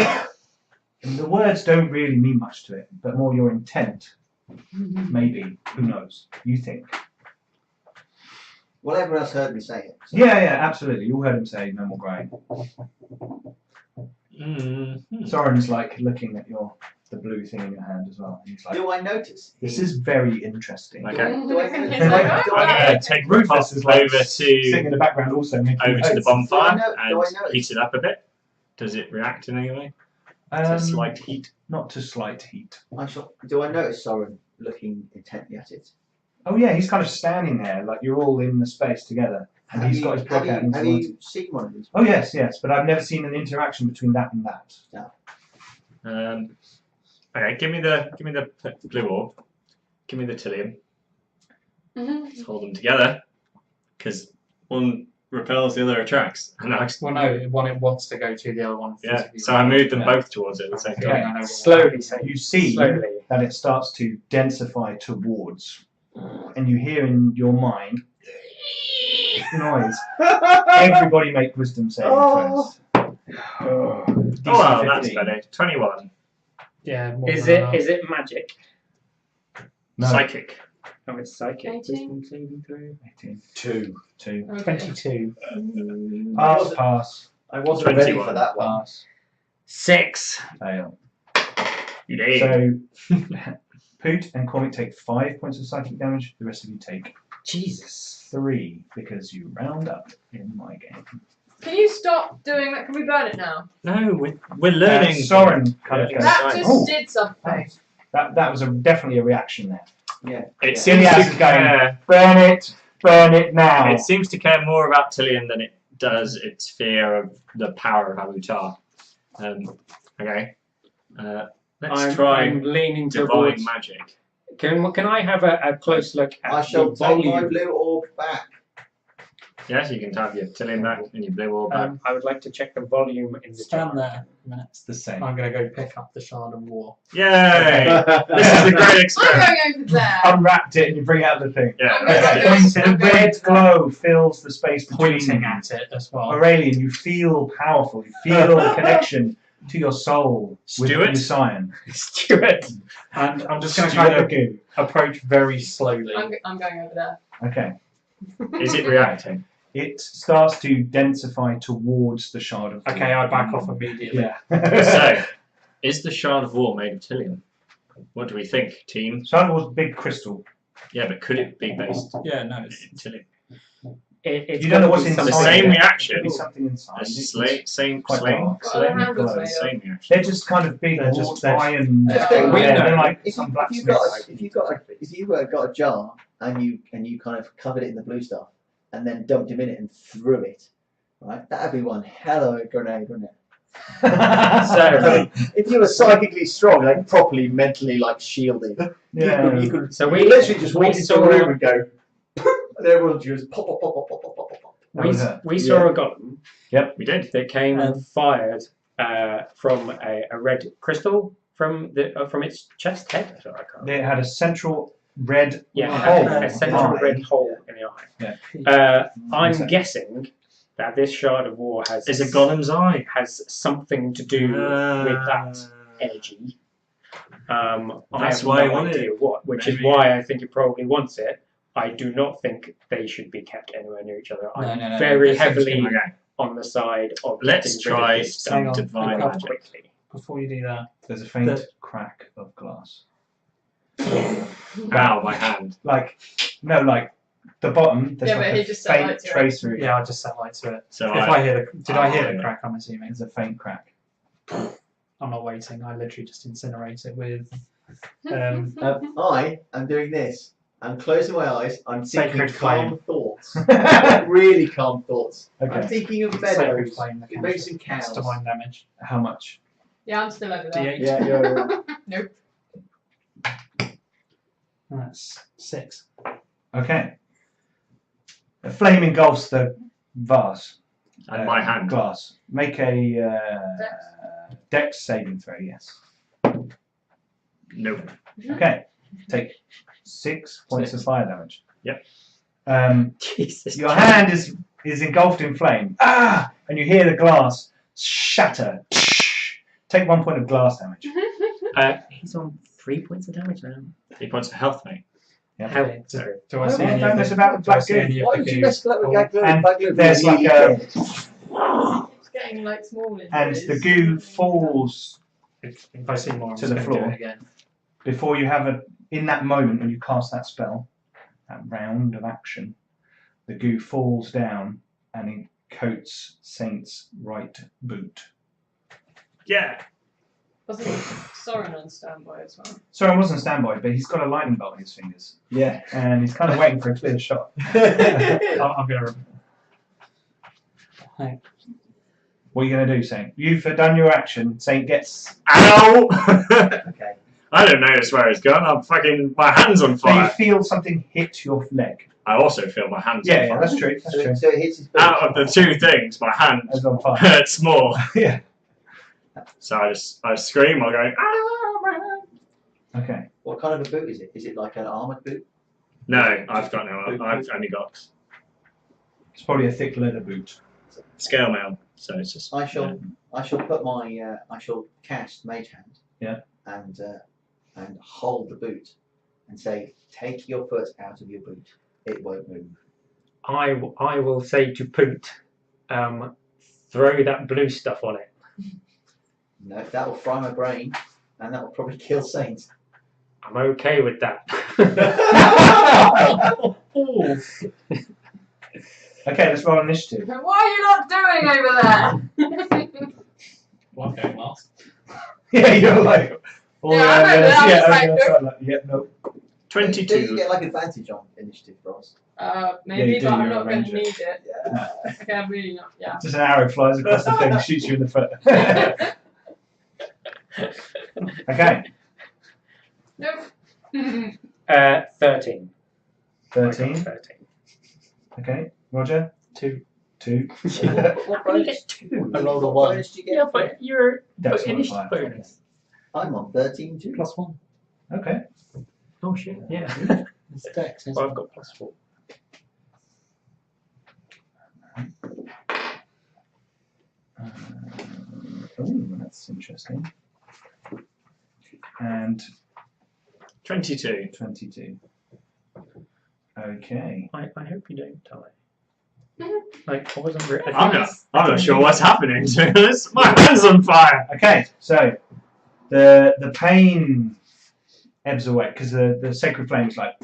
the words don't really mean much to it, but more your intent, maybe. Who knows? You think. Well, everyone else heard me say it. So. Yeah, absolutely. You all heard him say no more grey. Soren's like looking at the blue thing in your hand as well. He's like, Do I notice? this is very interesting. Okay. Do I He's notice? like, Do "Oh, I yeah." notice? Take Rufus Rufus is like over sitting in to the background also making over to the notes. bonfire Do I know and it? heat it up a bit. Does it react in any way? Um, To slight heat? Not to slight heat. Do I notice Soren looking intently at it? Oh yeah, he's kind of standing there, like you're all in the space together, and he's got his block out. And Have he's you seen one of these? oh yes, but I've never seen an interaction between that and that. Okay, give me the blue orb. Give me the Tillium. Let's hold them together, because one repels, the other attracts. And Well, no, one it wants to go to, the other one. yeah, physically so I moved them Yeah. both towards it at the same Okay. time. I know what- Slowly, You see slowly. that it starts to densify towards, and you hear in your mind noise. Everybody make wisdom saving throws. Oh well, that's better. 21. Yeah. More Is than it enough. is it magic? No. Psychic. Oh, it's psychic. 18. Wisdom saving throw. 18. Two. 2. Okay. 22? Pass. I wasn't ready 21. for that one. Pass. 6. Fail. You did. So, Poot and Cormick take 5 points of psychic damage. The rest of you take Jesus. 3 because you round up in my game. Can you stop doing that? Can we burn it now? No, we're learning. Soren kind of Yeah. goes. That just Oh. did something. That was definitely a reaction there. Yeah. It Yeah. seems Ilias to is going, care. burn it now. It seems to care more about Tillian than it does its fear of the power of Alutar. Okay. Let's try I'm leaning divine towards. magic. Can I have a close look at I shall the take my volume? blue orb back. Yes, you can have your Tillian back and your blue orb back. I would like to check the volume in the jar. Stand there a minute. It's the same. I'm going to go pick up the Shard of War. Yay! This is a great I'm experiment. going over there. Unwrapped it and you bring out the thing. Yeah. Okay. The red glow fills the space between Pointing you. at it as well. Aurelian, you feel powerful. You feel the connection to your soul with Stuart? Lucian. Stuart. And I'm just going to kind of approach very slowly. I'm going over there. Okay. Is it reacting? It starts to densify towards the shard of Okay, I back off immediately. Yeah. So, is the Shard of War made of Tillian? What do we think, team? Shard of War's big crystal. Yeah, but could it be based Yeah, no, it's in Tillian? It's You don't know what's gotta be inside. The something- same Could reaction. be something inside. Same quite dark. What are the handles glow. made of? Same reaction. They're just kind of big They're just- iron. Yeah. They're like If some you got blacksmith. a jar and you kind of covered it in the blue stuff and then dumped him in it and threw it, right? That'd be one hell of a grenade, wouldn't it? So, If you were psychically strong, like properly mentally like shielded, Yeah. you could so we we literally just we walk into saw a room and go, and everyone just pop, pop, pop, pop, pop, pop, pop, pop. we saw a golem We did. that came and fired from a red crystal from its chest head. Sorry, I can't. They had a central red Yeah, hole. a central eye. red hole in the eye. Yeah. I'm Okay. guessing that this shard of war has Is a golem's eye. has something to do with that energy. I That's have why I no wanted idea it. what, which is Maybe. why I think it probably wants it. I do not think they should be kept anywhere near each other. I'm No, very this is heavily Okay. on the side of Let's getting rid of try this stuff Hang on. divine Hang on. magic. quickly. Before you do that, There's a faint crack of glass. Ow, my hand. Like the bottom. There's Yeah, like but he a just set faint light to it. trace through it. yeah, I just set light to it. So If I hear the, did I hear the yeah. crack? I'm assuming. There's a faint crack. I'm not waiting. I literally just incinerate it with. I am doing this. I'm closing my eyes. I'm thinking Sacred calm flame. thoughts. Really calm thoughts. I'm Okay. thinking of Sacred meadows, flame. The maybe some That's cows. divine damage. How much? Yeah, I'm still over there. D8. Yeah, you're Nope. That's 6. Okay. A flame engulfs the vase. And my hand. Glass. Make a dex saving throw, yes. Nope. Okay. Take 6 points of fire damage. Yep. Jesus. Your hand is engulfed in flame. Ah! And you hear the glass shatter. Take 1 point of glass damage. He's on 3 points of damage now. 3 points of health, mate. Yeah. How? Okay, Sorry. do I No, see no, any don't of mess the, about with do I black see goo. any of Why the would you goo? mess up with that glue? And That glue there's really like a- dead. It's getting like small And injuries. the goo falls If I see more, I'm To just the going to do floor. it again. before you have a. In that moment when you cast that spell, that round of action, the goo falls down and it coats Saint's right boot. Yeah. Wasn't Soren on standby as well? Sorry, I wasn't standby, but he's got a lightning bolt in his fingers, Yeah. and he's kind of waiting for a clear shot. I'm going to. What are you going to do, Saint? You've done your action. Saint gets. Ow! Okay. I don't notice where it's gone. My hand's on So you fire. feel something hit your leg. I also feel my hand's Yeah, on yeah, fire. that's true. That's So, true. so it hits his boot. Out of the two things, my hand It's on fire. hurts more. Yeah. So I scream while going, ah, my hand. Okay. What kind of a boot is it? Is it like an armoured boot? No, I've got no. I've only got It's probably a thick leather boot. scale mail, so it's just. I shall put my I shall cast Mage Hand. Yeah. And hold the boot and say, take your foot out of your boot. It won't move. I will say to Poot, throw that blue stuff on it. No, that will fry my brain, and that will probably kill Saint. I'm okay with that. Okay, let's roll initiative. What are you not doing over there? Well, I'm going last. Yeah, you're like. Oh, Yeah, I know that. I was like, yeah, no. 22. Do you get like advantage on initiative for us? Maybe, you do, but I'm you're not a going to ranger. need it. Okay, I'm really not. Yeah. Just an arrow flies across the thing, shoots you in the foot. Okay, Nope. 13. 13. 13. Okay, Roger. 2. 2. What How do you bonus? get 2? I rolled a What 1. bonus do you get? Yeah, but you're Dex initiative modifier. bonus. I'm on 13 too. +1. Okay. Oh shit, yeah. It's Dex, isn't Well, it? I've got +4. Oh, that's interesting. And 22. 22. Okay. I hope you don't die. Like, I wasn't really. I'm not sure what's happening to us. My hand's on fire. Okay, so the pain ebbs away because the sacred flame is like.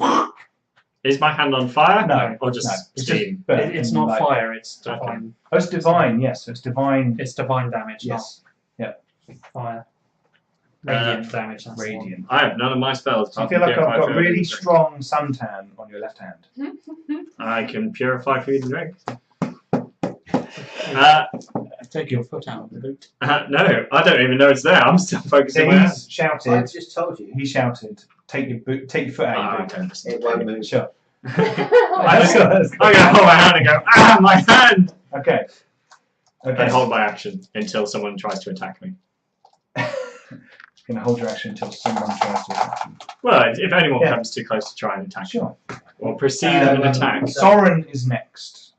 Is my hand on fire? No, Or just no, it's steam? burnt It's and not like- fire, it's divine. Oh, it's divine, yes. So it's divine. It's divine damage, Yes. not fire. Radiant damage, that's the one. Radiant. I have none of my spells. So you feel like I've got really strong suntan on your left hand. I can purify food and drink. Take your foot out of the boot. No, I don't even know it's there. I'm still focusing So on my hand. he's shouted. I've just told you. He shouted, "Take your foot out I of your don't listen It to won't it. move. Sure. I'm Let's go, let's go. going to hold my hand and go, ah, my hand! Okay. And Okay. hold my action until someone tries to attack me. Going to hold your action until someone tries to attack you. Well, if anyone Yeah. comes too close to try and attack Sure. me, or precede an attack, Soren is next.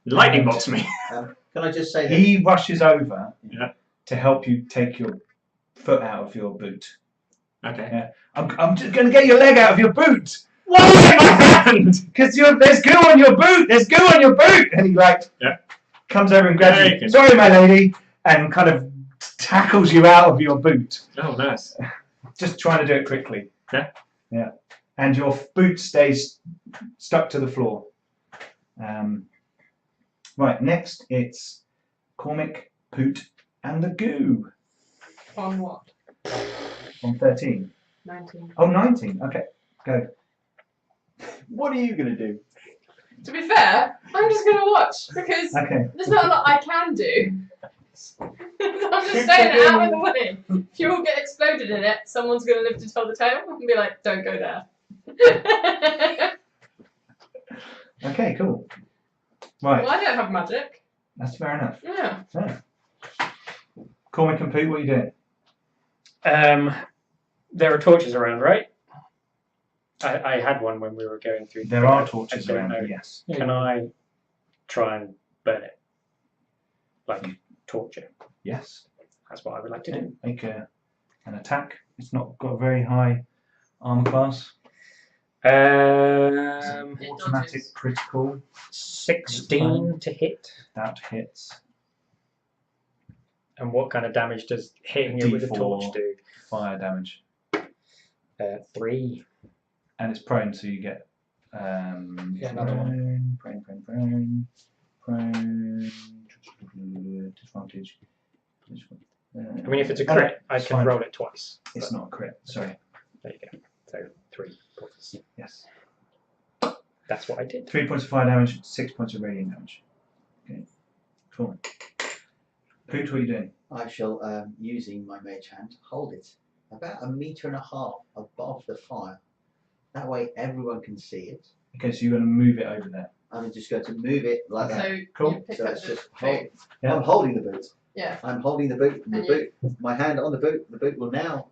lightning bolts me. Can I just say that He rushes over Yeah. to help you take your foot out of your boot. Okay. I'm just going to get your leg out of your boot Why is it my hand? because there's goo on your boot. There's goo on your boot, and he comes over and grabs Yeah, you. you can- Sorry, my lady, and kind of tackles you out of your boot. Oh, nice. Just trying to do it quickly. Yeah. Yeah. And your boot stays stuck to the floor. Right, next it's Cormac, Poot, and the Goo On what? on 13. 19. Oh, 19. Okay, go. What are you going to do? To be fair, I'm just going to watch because Okay. there's not a lot I can do. I'm just staying out of the way. If you all get exploded in it, someone's going to live to tell the tale and be like, don't go there. Okay, cool. Right, Well, I don't have magic. that's fair enough. Yeah. Yeah. Cormac and Poot, what are you doing? There are torches around, right? I had one when we were going through. There are torches I don't around, know. yes. Can I try and burn it? Like torch it? Yes. That's what I would like to do. Make an attack. It's not got a very high armor class. Automatic dodges. critical. 16 to hit. That hits. And what kind of damage does hitting it with a D4. torch do? Fire damage. 3. And it's prone, so you get another one. Prone. Disadvantage. I mean, if it's a crit, I it's can fine. roll it twice. It's not a crit, sorry. There you go. So 3 points. Yes. That's what I did. 3 points of fire damage, 6 points of radiant damage. Okay. Cool. Poot, what are you doing? I shall, using my mage hand, hold it about 1.5 meters above the fire. That way everyone can see it. Okay, so you're going to move it over there. I'm just going to move it like So that. Cool. you pick So up it's the just boot. hold. Yeah. I'm holding the boot. Yeah. I'm holding the boot, and the And boot, my hand on the boot will now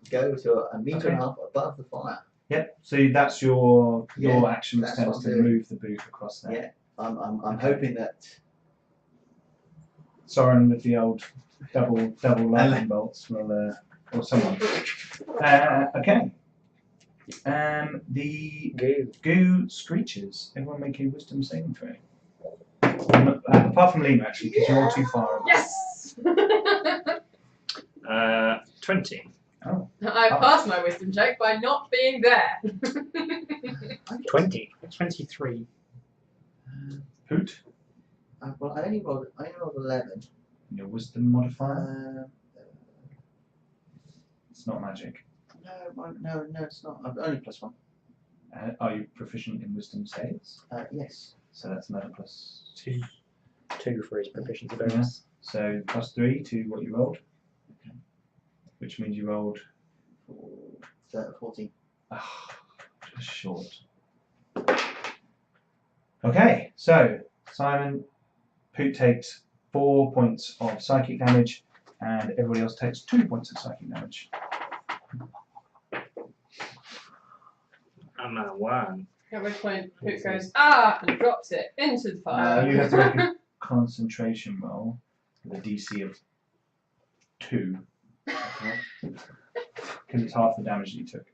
go to 1.5 meters Okay. above the fire. Yep. So that's your Yeah, action that's extends what to I'm doing. move the boot across there. Yeah. I'm hoping that. Soren with the old double lightning bolts will, or someone. Okay. The Goo. goo screeches. Everyone make a wisdom saving throw. Apart from Lima, actually, because you're too far away. Yes! 20. Oh. I passed my wisdom check by not being there. 20. 23. Poot. Well, I only rolled 11. Your wisdom modifier. It's not magic. No, it's not. I've only +1. Are you proficient in wisdom saves? Yes. So that's another plus 2. 2 for his proficiency bonus. So +3 to what you rolled. Okay. Which means you rolled 14. just short. Okay, so Simon, Poot takes 4 points of psychic damage, and everybody else takes 2 points of psychic damage. I'm at 1. At which point, Poot goes, and drops it into the fire. You have to make a concentration roll with a DC of 2. Because it's half the damage that you took.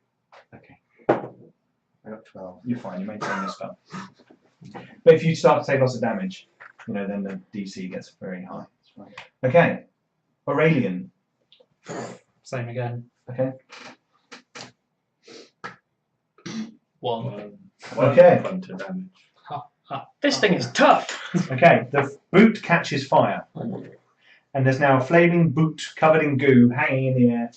Okay. I got 12. You're fine, you maintain your spell. But if you start to take lots of damage, then the DC gets very high. That's fine. Okay. Aurelian. Same again. Okay. 1. Okay. Point of damage. This thing is tough! Okay, the boot catches fire. And there's now a flaming boot covered in goo hanging in the air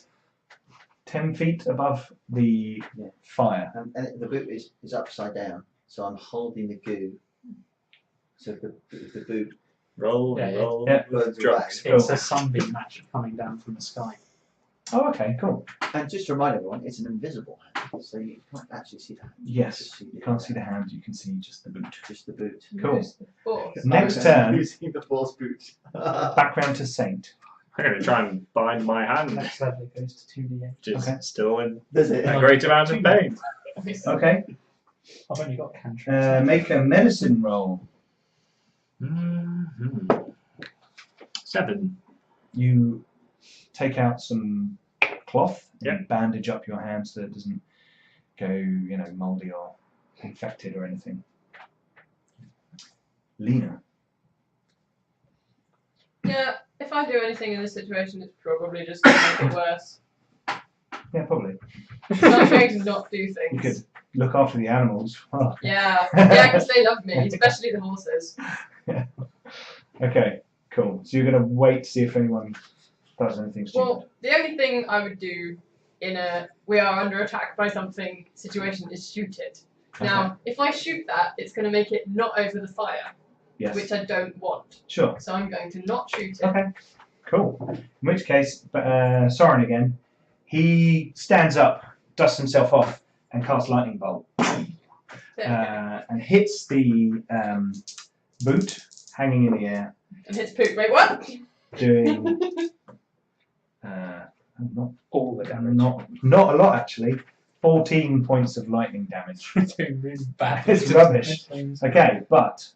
10 feet above the fire. And the boot is upside down, so I'm holding the goo. So if the boot Roll, Yeah, roll. yeah. burns away. Drugs. It's a sunbeam actually coming down from the sky. Oh, okay, cool. And just to remind everyone, it's an invisible hand, so you can't actually see the hand. Yes, you can't see the hand, you can see just the boot. Just the boot. Cool. Use the force. Next I'm turn, using the force boot. background to Saint. I'm going to try and bind my hand, Next level it goes to 2d8. which is Okay. still in Does it? a great amount of pain. Okay, I've only got cantrips. make a medicine roll. 7. You take out some cloth and Yep. bandage up your hand so that it doesn't go, mouldy or infected or anything. Lena. Yeah, if I do anything in this situation, it's probably just going to make it worse. Yeah, probably. I'm not going to not do You things. could look after the animals. Oh. Yeah, because they love me, especially the horses. Okay, cool. So you're going to wait to see if anyone does anything stupid. Well, the only thing I would do in a we are under attack by something situation is shoot it. Now, if I shoot that, it's going to make it not over the fire, Yes. which I don't want. Sure. So I'm going to not shoot it. Okay. Cool. In which case, Soren again, he stands up, dusts himself off, and casts lightning bolt, and hits the boot hanging in the air, And hits poop. Wait, what? doing All the damage. not a lot actually. 14 points of lightning damage. Doing really bad. It's rubbish. Okay, but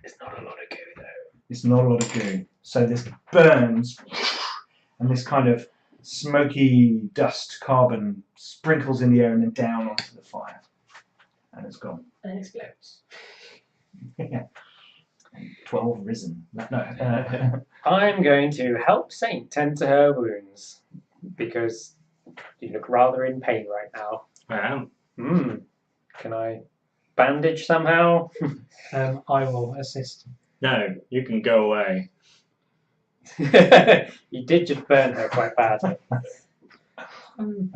It's not a lot of goo though. it's not a lot of goo. So this burns, and this kind of smoky dust carbon sprinkles in the air and then down onto the fire, and it's gone. And it explodes. Yeah. 12 risen. No. I'm going to help Saint tend to her wounds because you look rather in pain right now. I am. Can I bandage somehow? I will assist. No, you can go away. You did just burn her quite badly.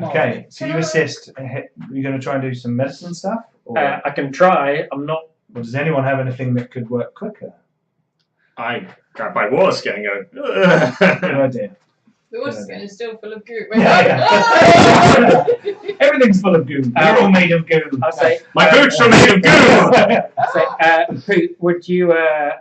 Okay, so you assist. You're going to try and do some medicine stuff? Or I can try. I'm not. or does anyone have anything that could work quicker? I grab my war skin and Good go. idea. The water skin is still full of goo. Wait, Yeah, what? Everything's full of goo. They're all made of goo. I'll say. My boots are made of goo. I'll say. Poot, would you?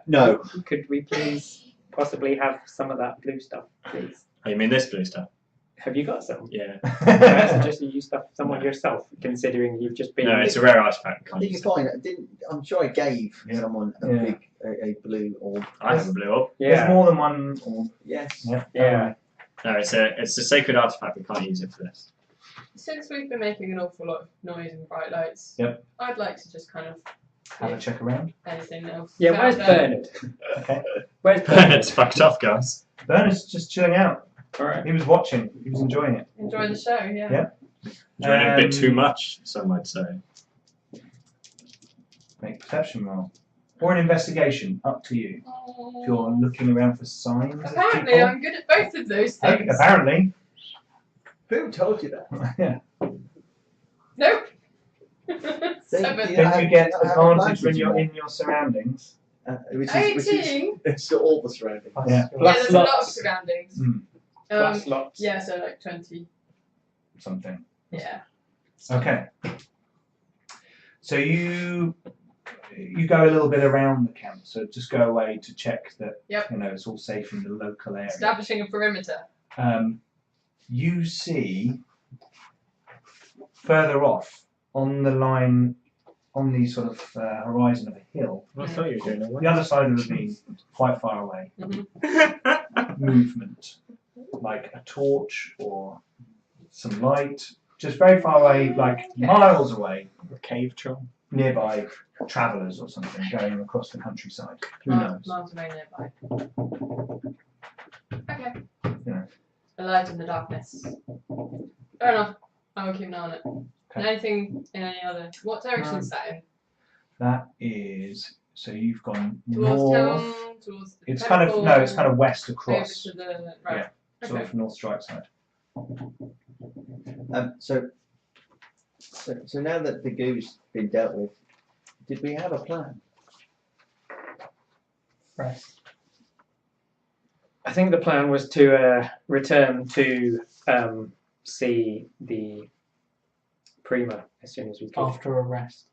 No. Could we please possibly have some of that blue stuff, please? Oh, you mean this blue stuff? Have you got some? Yeah. I suggest you use stuff somewhat yourself, considering you've just been. No, it's a rare artifact. I Can't think use you're it. fine. I'm sure I gave Yeah. someone a Yeah. big a blue orb. I have a blue orb. There's Yeah. more than one. Yes. Yeah. Yeah. No, it's a sacred artifact. We can't use it for this. Since we've been making an awful lot of noise and bright lights, Yep. I'd like to just kind of Have a check around. anything else. Yeah. Where's Bernard? Okay. Where's Bernard? It's fucked off, guys. Bernard's just chilling out. All right. He was watching. He was enjoying it. Enjoy the show, yeah. Yeah. Enjoying a bit too much, some might say. Make a perception roll. Or an investigation. Up to you. If you're looking around for signs of Apparently, people. I'm good at both of those Okay, things. apparently. Who told you that? Yeah. Nope. They- Seven. you Then have- you get you have advantage when advantage you're more. in your surroundings. Which is 18. it's all the surroundings. Yeah. Yeah, Plus there's a lot of lots. surroundings. Mm. Plus lots. Yeah, so like 20. Something. Yeah. Okay. So you go a little bit around the camp. So just go away to check that Yep. it's all safe in the local area. Establishing a perimeter. You see further off on the line, on the sort of horizon of a hill, I thought you were doing the other side of the ravine, quite far away, it. movement, like a torch or some light, just very far away, like miles away, A cave troll. nearby travellers or something going across the countryside. Who knows? Miles away nearby. Okay. Yeah. A light in the darkness. Fair enough. I will keep an eye on it. Okay. Anything in any other? What direction is that in? That is, so you've gone Towards north. town? Towards the It's kind of, temple, no, it's kind of west over across, to the right. sort of north strike side. So now that the goo's been dealt with, did we have a plan? Rest. I think the plan was to return to see the Prima as soon as we could. After a rest.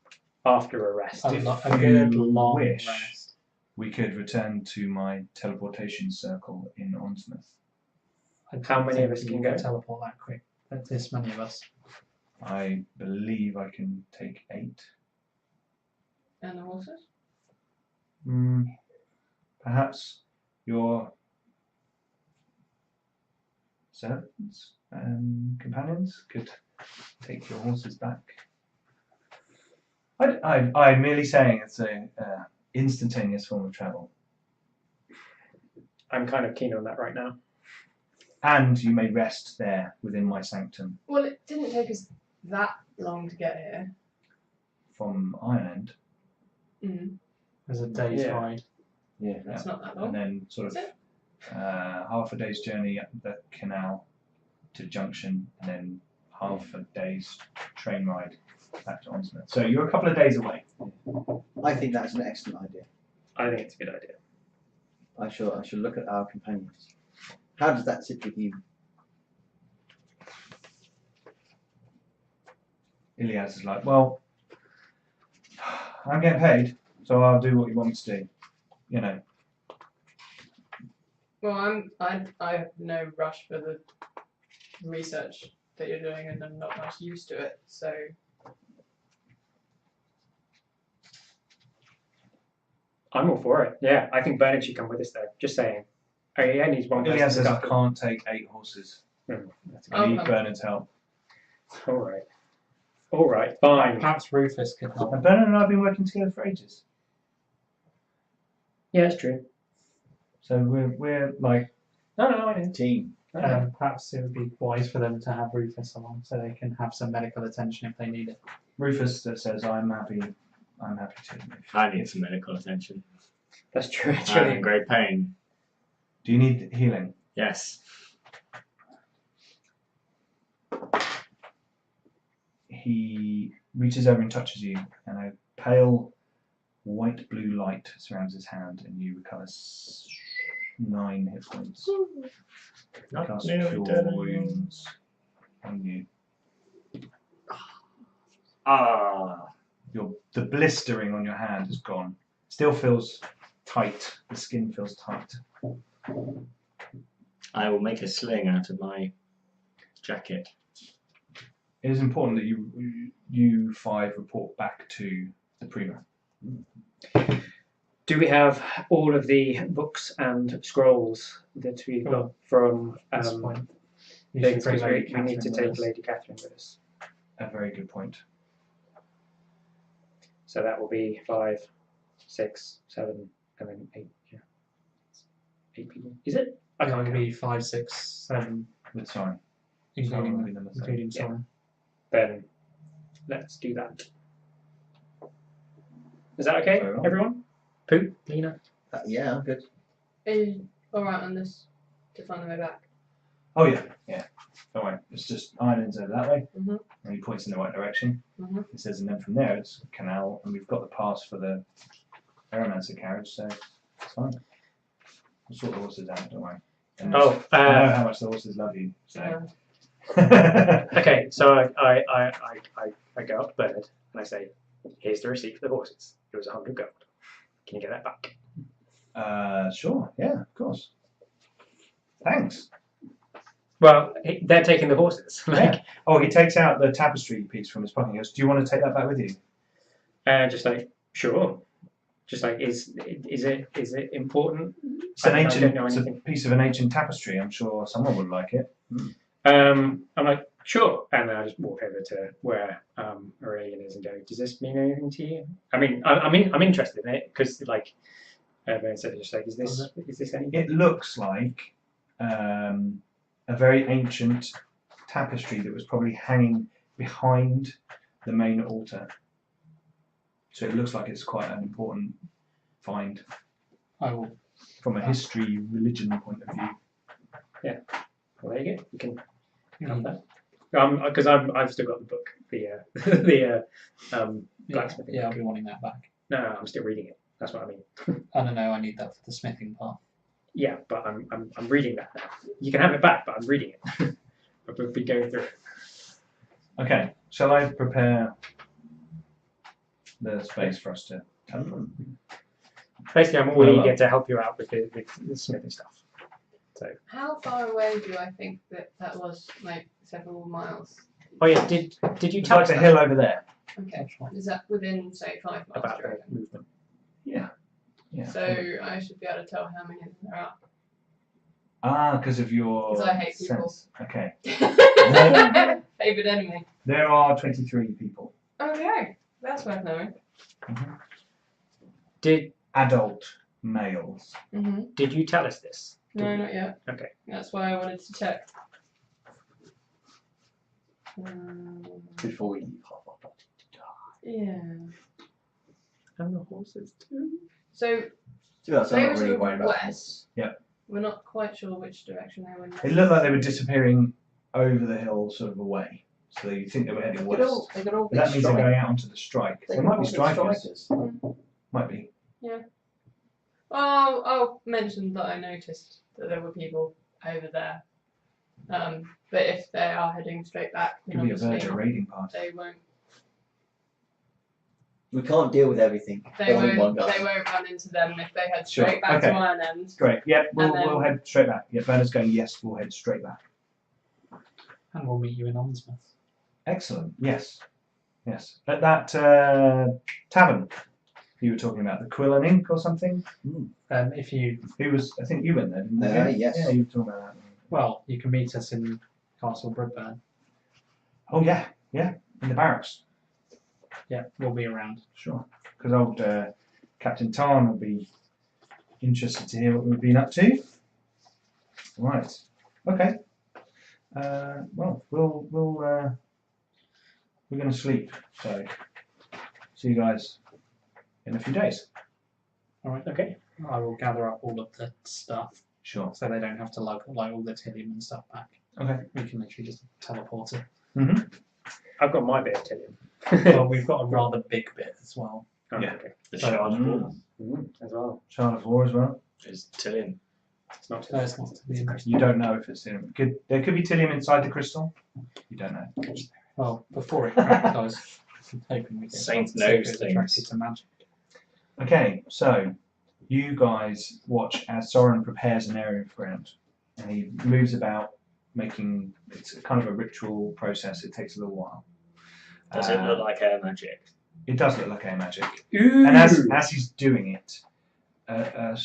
After a rest. A, If a good you long wish. rest. We could return to my teleportation circle in Onsmouth. I don't How many think of us you can could go? teleport that quick. There's this many of us. I believe I can take 8. And the horses? Perhaps your servants and companions could take your horses back. I'm merely saying it's a instantaneous form of travel, I'm kind of keen on that right now. and you may rest there within my sanctum Well, it didn't take us that long to get here. from Ireland, There's a day's Yeah. ride. Yeah. That's not that and long. then sort of Is it? half a day's journey up the canal to Junction, and then half a day's train ride back to Onsmith. So you're a couple of days away. I think that's an excellent idea. I think it's a good idea. I shall look at our companions. How does that sit with you? Ilias is like, well, I'm getting paid, so I'll do what you want me to do. You know. Well, I have no rush for the research that you're doing, and I'm not much used to it. So I'm all for it. Yeah, I think Bernard should come with us though. Just saying. Oh, he only needs one person Ilias to says, I look after. can't take 8 horses. That's I need Okay. Bernard's help. all right. All right. Fine. Perhaps Rufus could help. And Bernard and I have been working together for ages. Yeah, that's true. So we're like, No, I know. Team. Perhaps it would be wise for them to have Rufus along so they can have some medical attention if they need it. Rufus that says, I'm happy to. I need some medical attention. That's true. I'm Actually. in great pain. Do you need healing? Yes. He reaches over and touches you, and a pale white blue light surrounds his hand, and you recover 9 hit points. Not Cast nearly Cure dead. Wounds on you. Ah. The blistering on your hand is gone. Still feels tight. The skin feels tight. I will make a sling out of my jacket. It is important that you 5 report back to the Prima. Do we have all of the books and scrolls that we got from At this point, you things? should bring Because Lady we need to Catherine take with us. Lady Catherine with us. A very good point. So that will be 5, 6, 7, and then 8. Yeah. 8 people. Is it? I It can't would count. be 5, 6, 7, With Soren. including would be number 7. including Yeah. Soren. Then let's do that. Is that okay, Very well. everyone? Pooh, Lena? Yeah, I'm good. are you all right on this to find the way back? Oh yeah. Don't worry. It's just islands over that way, Mhm. and he points in the right direction. Mhm. He says, and then from there it's a canal, and we've got the pass for the Aeromancer carriage, so it's fine. We'll sort the horses out. Don't worry. And Oh, I know how much the horses love you. So. Yeah. okay. So I go up to Bernard and I say, "Here's the receipt for the horses. It was 100 gold. Can you get that back?" Sure. Yeah. Of course. Thanks. Well, they're taking the horses. Yeah. Oh, he takes out the tapestry piece from his pocket. He goes, "Do you want to take that back with you?" Just like, sure. Just like, is it important? It's an I ancient. don't know It's a anything. piece of an ancient tapestry. I'm sure someone would like it. I'm like, sure, and then I just walk over to where Aurelian is and go, "Does this mean anything to you?" I mean, I'm interested in it because like, instead of just like, is this anything? It looks like a very ancient tapestry that was probably hanging behind the main altar. So it looks like it's quite an important find I will. from a history, religion point of view. Well, there you go. You can have that. Because I've still got the book, the blacksmithing. Yeah, I'll book. be wanting that back. No, I'm still reading it. That's what I mean. I don't know. I need that for the smithing part. Yeah, but I'm reading that now. You can have it back, but I'm reading it. I've been going through it. Okay, shall I prepare the space for us to teleport? Basically, I'm all Well, eager to help you out with the smithing stuff. How far away do I think that was? Like several miles. Oh yeah, did you It's tell like us the that hill over there. Okay. Is that within say 5 miles? about do you the reckon? movement? Yeah. Yeah. So I should be able to tell how many there are. Because of your 'Cause I hate people. sense. Okay. Favoured enemy. There are 23 people. Okay, that's worth knowing. Did Adult males. did you tell us this? No, not yet. Okay. That's why I wanted to check. Before we hop up. Yeah. And the horses too. So To be honest, I'm they not were really sort worried of about west. Yeah. We're not quite sure which direction they went. It looked like they were disappearing over the hill, sort of away. So you think they were heading They west. could all But be that means they're strike- going out onto the strike. they There could might all be strikers. strikers. Might be. Well, I'll mention that I noticed that there were people over there. But if they are heading straight back, then Could be a obviously Verger raiding party. they won't. We can't deal with everything They all in one won't. go. They won't run into them if they head Sure, straight back okay. to Iron End. Great. Yep, And then- we'll head straight back. Yep, Bernard's going, yes, we'll head straight back. And we'll meet you in Onsmouth. Excellent. Yes. Yes. At that tavern you were talking about, the Quill and Ink or something? If you, Who was, I think you went there, didn't you? Yes. Yeah, you were talking about that. well, you can meet us in Castle Broadburn. Oh, yeah. Yeah. In the barracks. Yeah, we'll be around. Sure. Because old Captain Tarn will be interested to hear what we've been up to. Right. Okay. Well, we're going to sleep. So, see you guys in a few days. All right. Okay. I will gather up all of the stuff Sure. so they don't have to lug like all the Tillium and stuff back. Okay. We can literally just teleport it. Mm-hmm. I've got my bit of Tillium. Well, we've got a rather big bit as well. Oh, Yeah. okay. The Shard of War As well. Shard of War as well. is Tillian. It's not No, Tillium. it's not Tillium. You don't know if it's Tillium. There could be Tillium inside the crystal. You don't know. Well, before it cracked, I was hoping we could Saint see if it knows was things. attracted to magic. Okay, so you guys watch as Soren prepares an area of ground, and he moves about, making it's kind of a ritual process. It takes a little while. Does it look like air magic? It does look like air magic, Ooh. and as he's doing it, a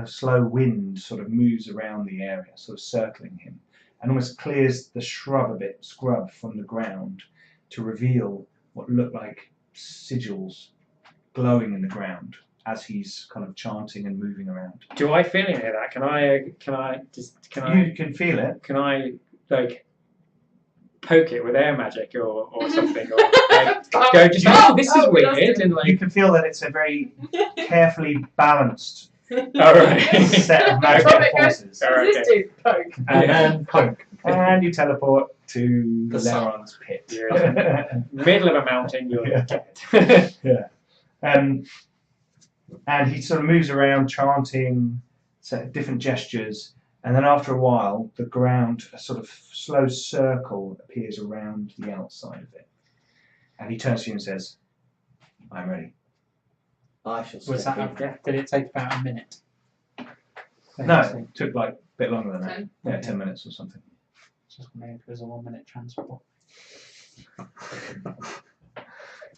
slow wind sort of moves around the area, sort of circling him, and almost clears the scrub from the ground to reveal what look like sigils glowing in the ground as he's kind of chanting and moving around. Do I feel any of that? Can You can feel it. I like poke it with air magic or something, or like, go just like, oh, this is weird, and You like, can feel that it's a very carefully balanced all right. set of magical Atomic forces. All right, This dude poke. And Yeah. then poke. And you teleport to The sun. Leron's pit. You're in the middle of a mountain, you're Yeah. dead. And he sort of moves around chanting different gestures, and then after a while the ground, a sort of slow circle appears around the outside of it. And he turns to you and says, I'm ready. I shall Was step that? in. Did it take about a minute? No, it took like a bit longer than that. 10. Yeah, 10 minutes or something. Just wondering if it was a 1 minute transport.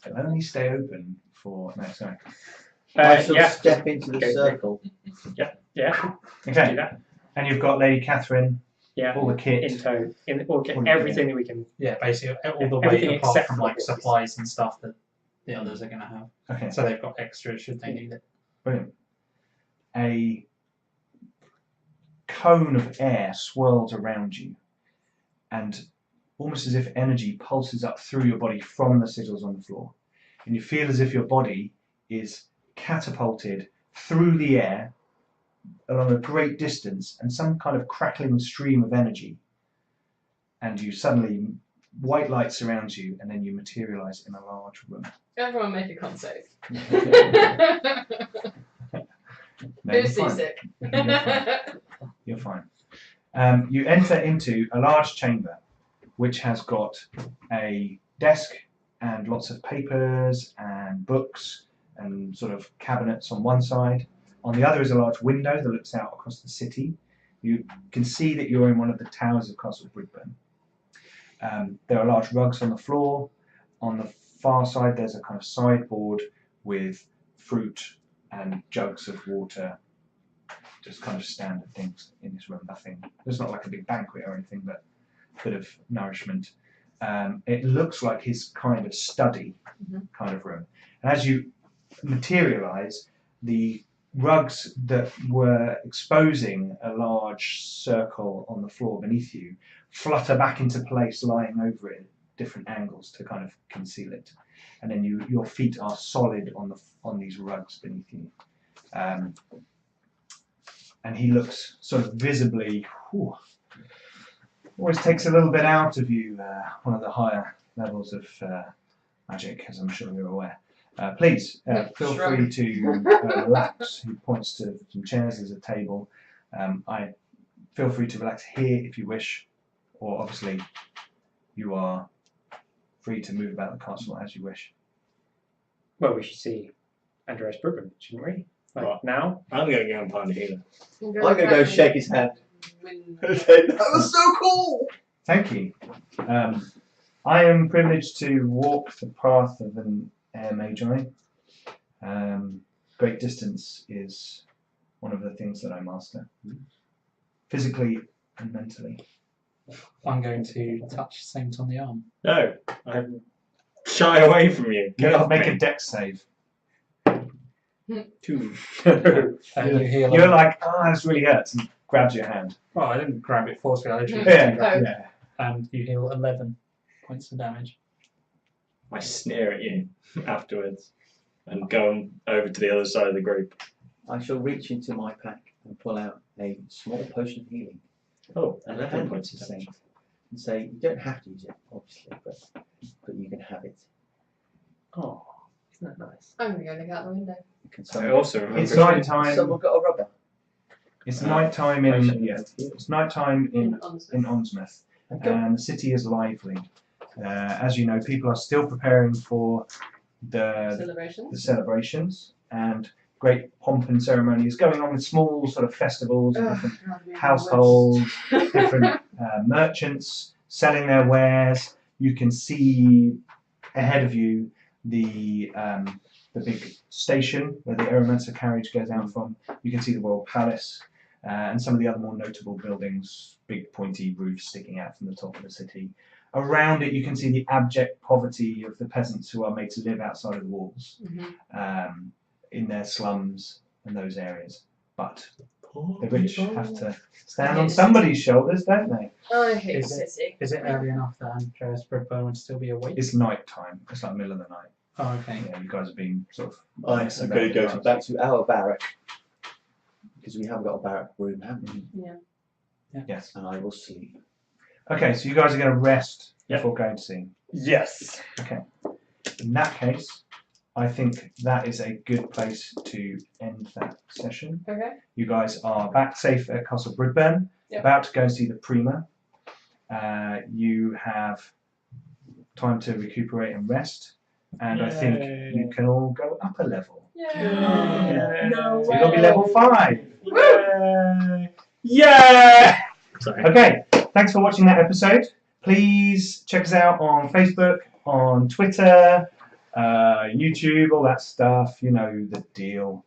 It'll only stay open for... No, sorry. I shall Yeah, step into the Go for it. circle. yeah, do Okay, that. and you've got Lady Catherine, Yeah, all the kit. in tow, or get All the everything that we can. Yeah, basically all the Everything way apart except from for like horses. supplies and stuff that the others are going to have. Okay, So they've got extras should they need it. brilliant. A cone of air swirls around you, and almost as if energy pulses up through your body from the sigils on the floor. And you feel as if your body is catapulted through the air along a great distance and some kind of crackling stream of energy. And you suddenly, white light surrounds you, and then you materialize in a large room. Everyone make a con save. No, Who's you're fine. seasick? You're fine. You enter into a large chamber which has got a desk and lots of papers and books and sort of cabinets on one side. On the other is a large window that looks out across the city. You can see that you're in one of the towers of Castle Broadburn. There are large rugs on the floor. On the far side there's a kind of sideboard with fruit and jugs of water. Just kind of standard things in this room. Nothing. It's not like a big banquet or anything, but a bit of nourishment. It looks like his kind of study kind of room. And as you materialize, the rugs that were exposing a large circle on the floor beneath you flutter back into place, lying over it at different angles to kind of conceal it. And then your feet are solid on these rugs beneath you. And he looks sort of visibly always takes a little bit out of you, one of the higher levels of magic, as I'm sure you're aware. Please feel Shrug. free to relax. He points to some chairs. There's a table. I feel free to relax here if you wish, or obviously you are free to move about the castle as you wish. Well, we should see Andreas Brugman, shouldn't we? Like Right. now? I'm going to go and find a healer. I'm going to go shake his hand. Win. That was so cool! Thank you. I am privileged to walk the path of an air magi. Great distance is one of the things that I master, physically and mentally. I'm going to touch Saint on the arm. No, I'm shy away from you. You Get have off to make me. a dex save. 2. You heal. You're like, this really hurts, and grabs your hand. Well, I didn't grab it forcefully. I literally Yeah, Oh. yeah. and you heal 11 points of damage. I sneer at you afterwards and go over to the other side of the group. I shall reach into my pack and pull out a small potion of healing Oh, and 11 hand it points to of Saint damage. and say, you don't have to use it, obviously, but you can have it. Oh, isn't that nice? I'm gonna go look out the window. Can I someone, also remember. It's night time. someone got a rubber? It's night time in Potion. It's night time in Onsmith. Onsmouth, Okay. and the city is lively. As you know, people are still preparing for the Celebrations. celebrations, and great pomp and ceremony is going on with small sort of festivals, Ugh, different God, we have households, different merchants selling their wares. You can see ahead of you the big station where the Aeromancer carriage goes out from. You can see the Royal Palace and some of the other more notable buildings, big pointy roofs sticking out from the top of the city. Around it, you can see the abject poverty of the peasants who are made to live outside of the walls, Mhm. in their slums and those areas. But Poor the rich people. have to stand on somebody's shoulders, don't they? I hate Is the it- city. Is it early enough that Andreas Brugman would still be awake? It's night time. It's like middle of the night. Oh, okay. Yeah, you guys have been sort of. I'm messing going to about go with back to our barrack because we haven't got a barrack room, have we? Yes. And I will sleep. Okay, so you guys are going to rest Yep. before going to sea. Yes. In that case, I think that is a good place to end that session. Okay. You guys are back safe at Castle Broodburn, Yep. about to go and see the Prima. You have time to recuperate and rest, and I think you can all go up a level. Yeah. So you'll be level 5. Yeah. Sorry. Okay, thanks for watching that episode. Please check us out on Facebook, on Twitter, YouTube, all that stuff. You know the deal.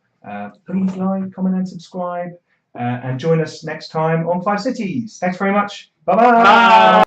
Please like, comment, and subscribe. And join us next time on 5 Cities. Thanks very much. Bye-bye. Bye.